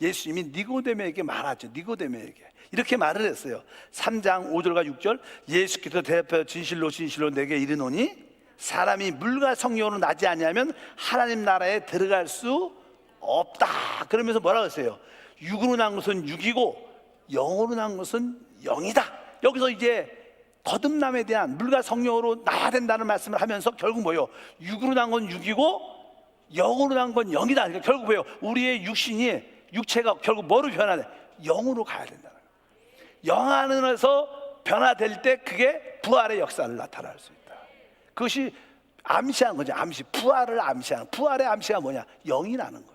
예수님이 니고데모에게 말하죠. 니고데모에게 이렇게 말을 했어요. 3장 5절과 6절, 예수께서 대답하여 진실로 진실로 내게 이르노니 사람이 물과 성령으로 나지 아니하면 하나님 나라에 들어갈 수 없다. 그러면서 뭐라고 했어요? 육으로 난 것은 육이고 영으로 난 것은 영이다. 여기서 이제 거듭남에 대한 물과 성령으로 나야 된다는 말씀을 하면서 결국 뭐예요? 육으로 난 건 육이고 영으로 난 건 영이다. 그러니까 결국 뭐예요? 우리의 육신이, 육체가 결국 뭐로 변화돼? 영으로 가야 된다는 거예요. 영 안에서 변화될 때 그게 부활의 역사를 나타날 수 있다. 그것이 암시한 거죠. 암시. 부활을 암시하는, 부활의 암시가 뭐냐? 영이라는 거예요.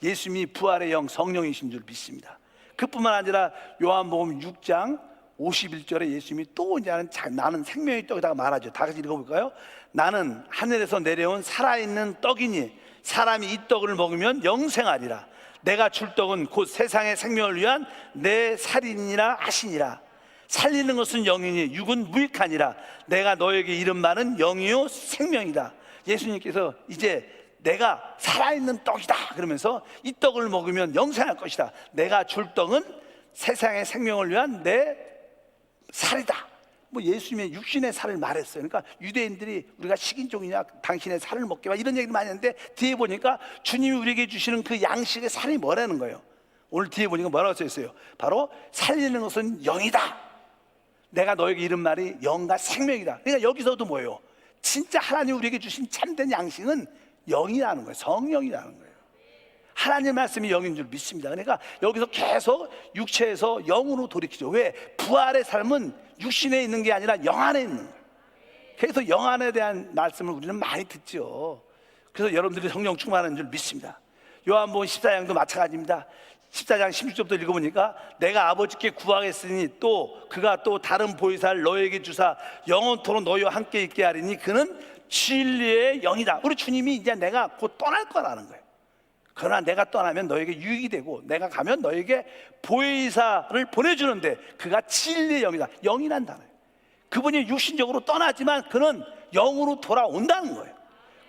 예수님이 부활의 영, 성령이신 줄 믿습니다. 그뿐만 아니라 요한복음 6장 51절에 예수님이 또 이제 나는 생명의 떡이라고 말하죠. 다 같이 읽어볼까요? 나는 하늘에서 내려온 살아있는 떡이니 사람이 이 떡을 먹으면 영생하리라. 내가 줄 떡은 곧 세상의 생명을 위한 내 살이니라 하시니라. 살리는 것은 영이니 육은 무익하니라. 내가 너에게 이른 말은 영이요 생명이다. 예수님께서 이제 내가 살아있는 떡이다 그러면서 이 떡을 먹으면 영생할 것이다. 내가 줄 떡은 세상의 생명을 위한 내 살이다. 뭐 예수님의 육신의 살을 말했어요. 그러니까 유대인들이 우리가 식인종이냐 당신의 살을 먹게 막 이런 얘기를 많이 하는데 뒤에 보니까 주님이 우리에게 주시는 그 양식의 살이 뭐라는 거예요. 오늘 뒤에 보니까 뭐라고 써 있어요? 바로 살리는 것은 영이다. 내가 너에게 이른 말이 영과 생명이다. 그러니까 여기서도 뭐예요? 진짜 하나님 우리에게 주신 참된 양식은 영이라는 거예요. 성령이라는 거예요. 하나님 말씀이 영인 줄 믿습니다. 그러니까 여기서 계속 육체에서 영으로 돌이키죠. 왜? 부활의 삶은 육신에 있는 게 아니라 영 안에 있는 거예요. 그래서 영 안에 대한 말씀을 우리는 많이 듣죠. 그래서 여러분들이 성령 충만한 줄 믿습니다. 요한복음 14장도 마찬가지입니다. 14장 16절부터 읽어보니까 내가 아버지께 구하겠으니 또 그가 또 다른 보혜사를 너에게 주사 영원토록 너희와 함께 있게 하리니 그는 진리의 영이다. 우리 주님이 이제 내가 곧 떠날 거라는 거예요. 그러나 내가 떠나면 너에게 유익이 되고 내가 가면 너에게 보혜사를 보내주는데 그가 진리의 영이다. 영이란 단어예요. 그분이 육신적으로 떠나지만 그는 영으로 돌아온다는 거예요.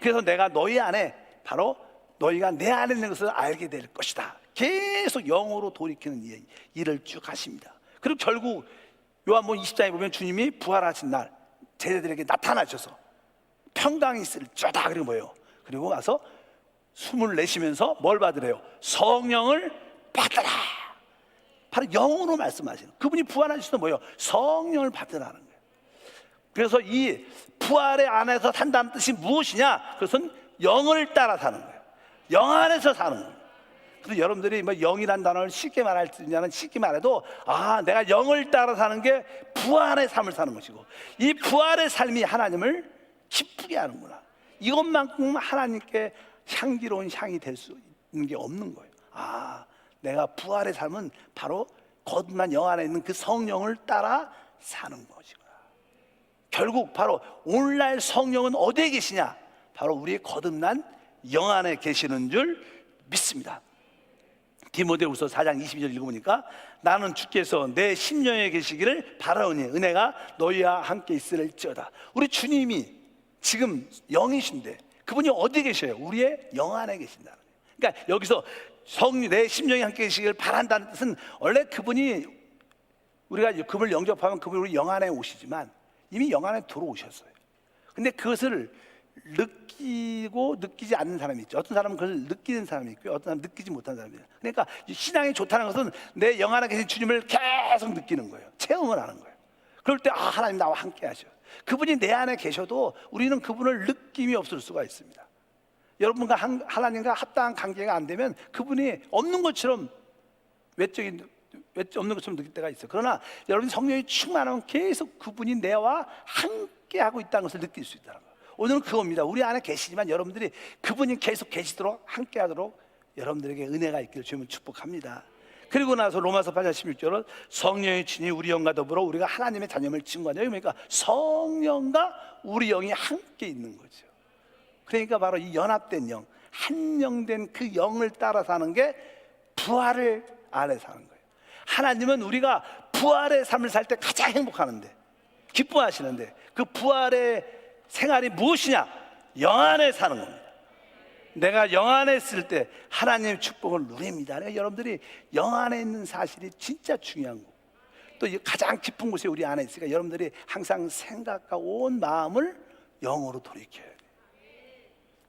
그래서 내가 너희 안에 바로 너희가 내 안에 있는 것을 알게 될 것이다. 계속 영으로 돌이키는 일을 쭉 하십니다. 그리고 결국 요한복음 20장에 보면 주님이 부활하신 날 제자들에게 나타나셔서 평강이 있을 쩌다 그리고 뭐예요? 그리고 와서 숨을 내쉬면서 뭘 받으래요? 성령을 받으라. 바로 영으로 말씀하시는 그분이 부활하시는 뭐예요? 성령을 받으라는 거예요. 그래서 이 부활의 안에서 산다는 뜻이 무엇이냐? 그것은 영을 따라 사는 거예요. 영 안에서 사는 거예요. 그래서 여러분들이 뭐 영이란 단어를 쉽게 말할 수 있냐는 쉽게 말해도 내가 영을 따라 사는 게 부활의 삶을 사는 것이고, 이 부활의 삶이 하나님을 기쁘게 하는구나. 이것만큼 하나님께 향기로운 향이 될 수 있는 게 없는 거예요. 아, 내가 부활의 삶은 바로 거듭난 영 안에 있는 그 성령을 따라 사는 것이구나. 결국 바로 오늘날 성령은 어디에 계시냐? 바로 우리의 거듭난 영 안에 계시는 줄 믿습니다. 디모데후서 4장 22절 읽어보니까 나는 주께서 내 심령에 계시기를 바라오니 은혜가 너희와 함께 있을지어다. 우리 주님이 지금 영이신데 그분이 어디 계셔요? 우리의 영 안에 계신다는 거예요. 그러니까 여기서 성령 내 심령이 함께 계시기를 바란다는 뜻은 원래 그분이 우리가 그분을 영접하면 그분이 우리 영 안에 오시지만 이미 영 안에 들어오셨어요. 근데 그것을 느끼고 느끼지 않는 사람이 있죠. 어떤 사람은 그걸 느끼는 사람이 있고요, 어떤 사람은 느끼지 못하는 사람이 있어요. 그러니까 신앙이 좋다는 것은 내 영 안에 계신 주님을 계속 느끼는 거예요. 체험을 하는 거예요. 그럴 때 하나님 나와 함께 하셔. 그분이 내 안에 계셔도 우리는 그분을 느낌이 없을 수가 있습니다. 여러분과 하나님과 합당한 관계가 안 되면 그분이 없는 것처럼 없는 것처럼 느낄 때가 있어요. 그러나 여러분이 성령이 충만하면 계속 그분이 내와 함께 하고 있다는 것을 느낄 수 있다는 거예요. 오늘은 그겁니다. 우리 안에 계시지만 여러분들이 그분이 계속 계시도록 함께 하도록 여러분들에게 은혜가 있기를 주님은 축복합니다. 그리고 나서 로마서 8장 16절은 성령의 친히 우리 영과 더불어 우리가 하나님의 자녀임을 증거하냐. 그러니까 성령과 우리 영이 함께 있는 거죠. 그러니까 바로 이 연합된 영, 한영된 그 영을 따라 사는 게 부활을 안에 사는 거예요. 하나님은 우리가 부활의 삶을 살 때 가장 행복하는데, 기뻐하시는데, 그 부활의 생활이 무엇이냐? 영 안에 사는 겁니다. 내가 영 안에 있을 때 하나님의 축복을 누립니다. 여러분들이 영 안에 있는 사실이 진짜 중요한 거고, 또 가장 깊은 곳에 우리 안에 있으니까 여러분들이 항상 생각과 온 마음을 영으로 돌이켜야 돼요.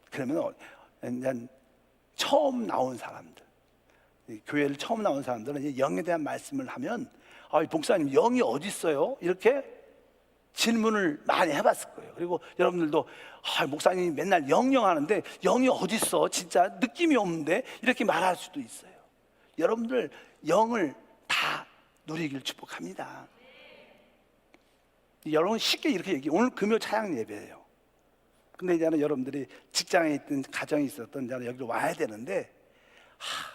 그러면 처음 나온 사람들, 교회를 처음 나온 사람들은 영에 대한 말씀을 하면 목사님 영이 어디 있어요? 이렇게 질문을 많이 해봤을 거예요. 그리고 여러분들도 목사님이 맨날 영영 하는데 영이 어디 있어? 진짜 느낌이 없는데 이렇게 말할 수도 있어요. 여러분들 영을 다 누리길 축복합니다. 여러분 쉽게 이렇게 얘기해요. 오늘 금요 차양 예배예요. 근데 이제는 여러분들이 직장에 있든 가정에 있었던 이제는 여기로 와야 되는데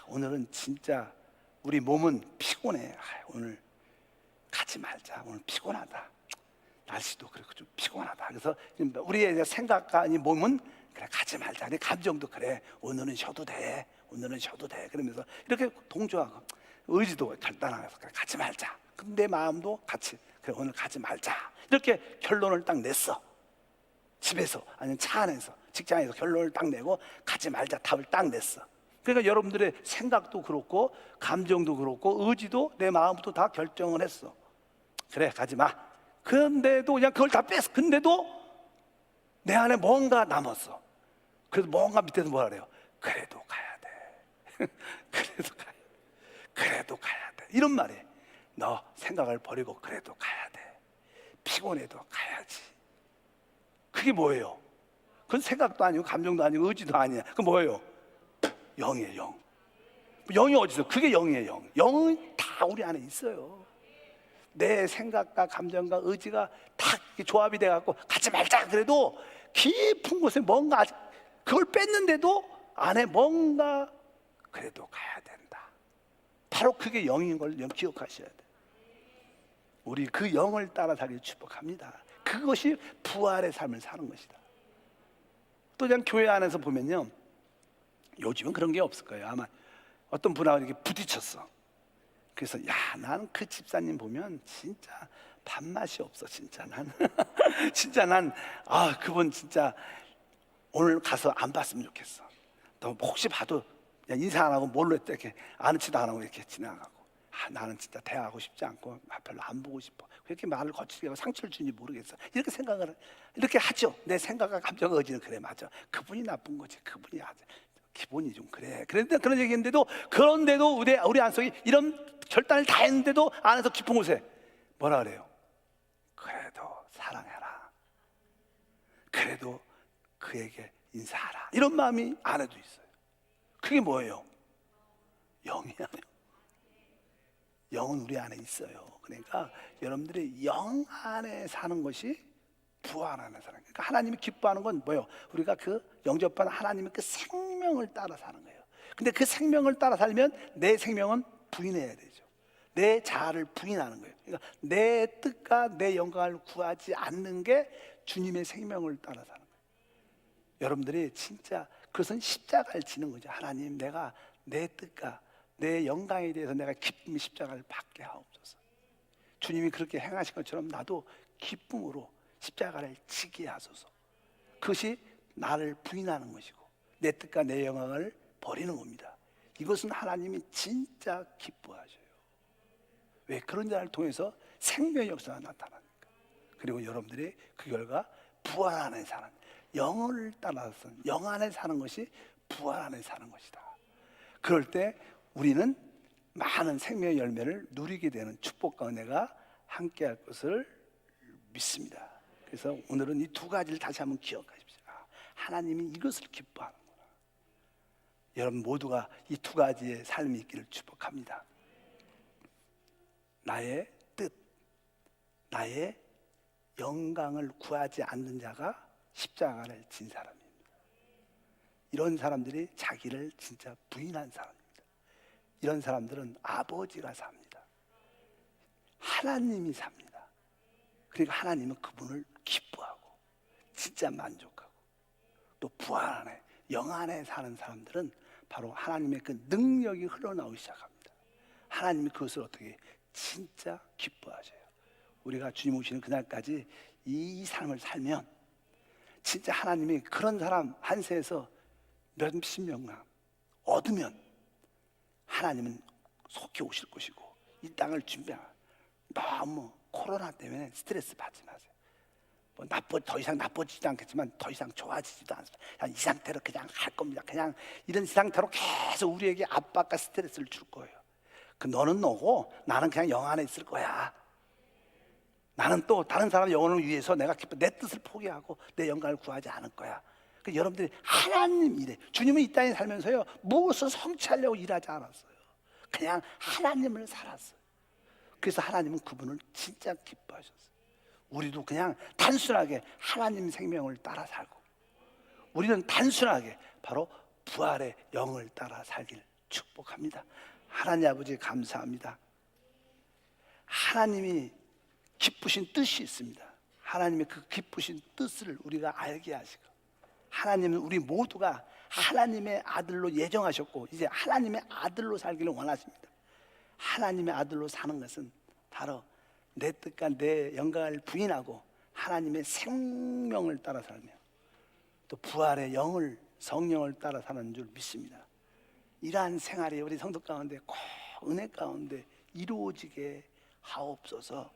오늘은 진짜 우리 몸은 피곤해. 오늘 가지 말자. 오늘 피곤하다. 날씨도 그렇고 좀 피곤하다. 그래서 우리의 생각과 이 몸은 그래 가지 말자. 근데 감정도 그래 오늘은 쉬어도 돼. 오늘은 쉬어도 돼. 그러면서 이렇게 동조하고 의지도 간단하게 그래 가지 말자. 근데 마음도 같이 그래 오늘 가지 말자. 이렇게 결론을 딱 냈어. 집에서 아니면 차 안에서 직장에서 결론을 딱 내고 가지 말자 답을 딱 냈어. 그러니까 여러분들의 생각도 그렇고 감정도 그렇고 의지도 내 마음도 다 결정을 했어. 그래 가지 마. 그런데도 그냥 그걸 다 뺐어. 근데도 내 안에 뭔가 남았어. 그래서 뭔가 밑에서 뭐라 그래요? 그래도 가야 돼. 그래도 가야 돼. 이런 말이에요. 너 생각을 버리고 그래도 가야 돼. 피곤해도 가야지. 그게 뭐예요? 그건 생각도 아니고 감정도 아니고 의지도 아니야. 그건 뭐예요? 영이에요. 영. 영이 어디 있어? 그게 영이에요. 영. 영은 다 우리 안에 있어요. 내 생각과 감정과 의지가 다 조합이 돼갖고 가지 말자 그래도 깊은 곳에 뭔가 그걸 뺐는데도 안에 뭔가 그래도 가야 된다. 바로 그게 영인 걸 기억하셔야 돼요. 우리 그 영을 따라 살기를 축복합니다. 그것이 부활의 삶을 사는 것이다. 또 그냥 교회 안에서 보면요, 요즘은 그런 게 없을 거예요. 아마 어떤 분하고 이렇게 부딪혔어. 그래서 난 그 집사님 보면 진짜 밥맛이 없어. 진짜 난 진짜 그분 진짜 오늘 가서 안 봤으면 좋겠어. 너 혹시 봐도 인사 안 하고 뭘로 했다 이렇게 아는 체도 안 하고 이렇게 지나가고 나는 진짜 대화하고 싶지 않고 별로 안 보고 싶어. 그렇게 말을 거칠게 하고 상처를 주는지 모르겠어. 이렇게 생각을 이렇게 하죠. 내 생각과 감정 의지는 그래 맞아. 그분이 나쁜 거지. 그분이 아주 기본이 좀 그래. 그런데 그런 얘기했는데도 그런데도 우리 안속이 이런 결단을 다 했는데도 안에서 깊은 곳에 뭐라 그래요? 그래도 사랑해라. 그래도 그에게 인사하라. 이런 마음이 안에도 있어요. 그게 뭐예요? 영이야. 영은 우리 안에 있어요. 그러니까 여러분들이 영 안에 사는 것이 부활 안에 사는 거예요. 그러니까 하나님이 기뻐하는 건 뭐예요? 우리가 그 영접한 하나님의 그 생명을 따라 사는 거예요. 근데 그 생명을 따라 살면 내 생명은 부인해야 되죠. 내 자아를 부인하는 거예요. 그러니까 내 뜻과 내 영광을 구하지 않는 게 주님의 생명을 따라 사는 거예요. 여러분들이 진짜 그것은 십자가를 지는 거죠. 하나님, 내가 내 뜻과 내 영광에 대해서 내가 기쁨의 십자가를 받게 하옵소서. 주님이 그렇게 행하신 것처럼 나도 기쁨으로 십자가를 지게 하소서. 그것이 나를 부인하는 것이고 내 뜻과 내 영광을 버리는 겁니다. 이것은 하나님이 진짜 기뻐하셔요. 왜? 그런 자를 통해서 생명의 역사가 나타나니까. 그리고 여러분들이 그 결과 부활 안에 사는, 영을 따라서 영 안에 사는 것이 부활 안에 사는 것이다. 그럴 때 우리는 많은 생명의 열매를 누리게 되는 축복과 은혜가 함께할 것을 믿습니다. 그래서 오늘은 이 두 가지를 다시 한번 기억하십시오. 하나님이 이것을 기뻐하는구나. 여러분 모두가 이 두 가지의 삶이 있기를 축복합니다. 나의 뜻, 나의 영광을 구하지 않는 자가 십자가를 진 사람입니다. 이런 사람들이 자기를 진짜 부인한 사람입니다. 이런 사람들은 아버지가 삽니다. 하나님이 삽니다. 그러니까 하나님은 그분을 기뻐하고 진짜 만족하고, 또 부활 안에 영 안에 사는 사람들은 바로 하나님의 그 능력이 흘러나오기 시작합니다. 하나님이 그것을 어떻게 진짜 기뻐하셔요. 우리가 주님 오시는 그날까지 이 삶을 살면 진짜 하나님이 그런 사람 한세에서 몇십 명만 얻으면 하나님은 속히 오실 것이고 이 땅을 준비하라. 너무 코로나 때문에 스트레스 받지 마세요. 더 이상 나빠지지도 않겠지만 더 이상 좋아지지도 않습니다. 그냥 이 상태로 그냥 할 겁니다. 그냥 이런 상태로 계속 우리에게 압박과 스트레스를 줄 거예요. 그 너는 너고 나는 그냥 영 안에 있을 거야. 나는 또 다른 사람의 영혼을 위해서 내가 내 뜻을 포기하고 내 영광을 구하지 않을 거야. 그러니까 여러분들이 하나님 일에, 주님은 이 땅에 살면서요 무엇을 성취하려고 일하지 않았어요. 그냥 하나님을 살았어요. 그래서 하나님은 그분을 진짜 기뻐하셨어요. 우리도 그냥 단순하게 하나님 생명을 따라 살고, 우리는 단순하게 바로 부활의 영을 따라 살길 축복합니다. 하나님 아버지 감사합니다. 하나님이 기쁘신 뜻이 있습니다. 하나님의 그 기쁘신 뜻을 우리가 알게 하시고, 하나님은 우리 모두가 하나님의 아들로 예정하셨고 이제 하나님의 아들로 살기를 원하십니다. 하나님의 아들로 사는 것은 바로 내 뜻과 내 영광을 부인하고 하나님의 생명을 따라 살며 또 부활의 영을, 성령을 따라 사는 줄 믿습니다. 이러한 생활이 우리 성도 가운데 꼭 은혜 가운데 이루어지게 하옵소서.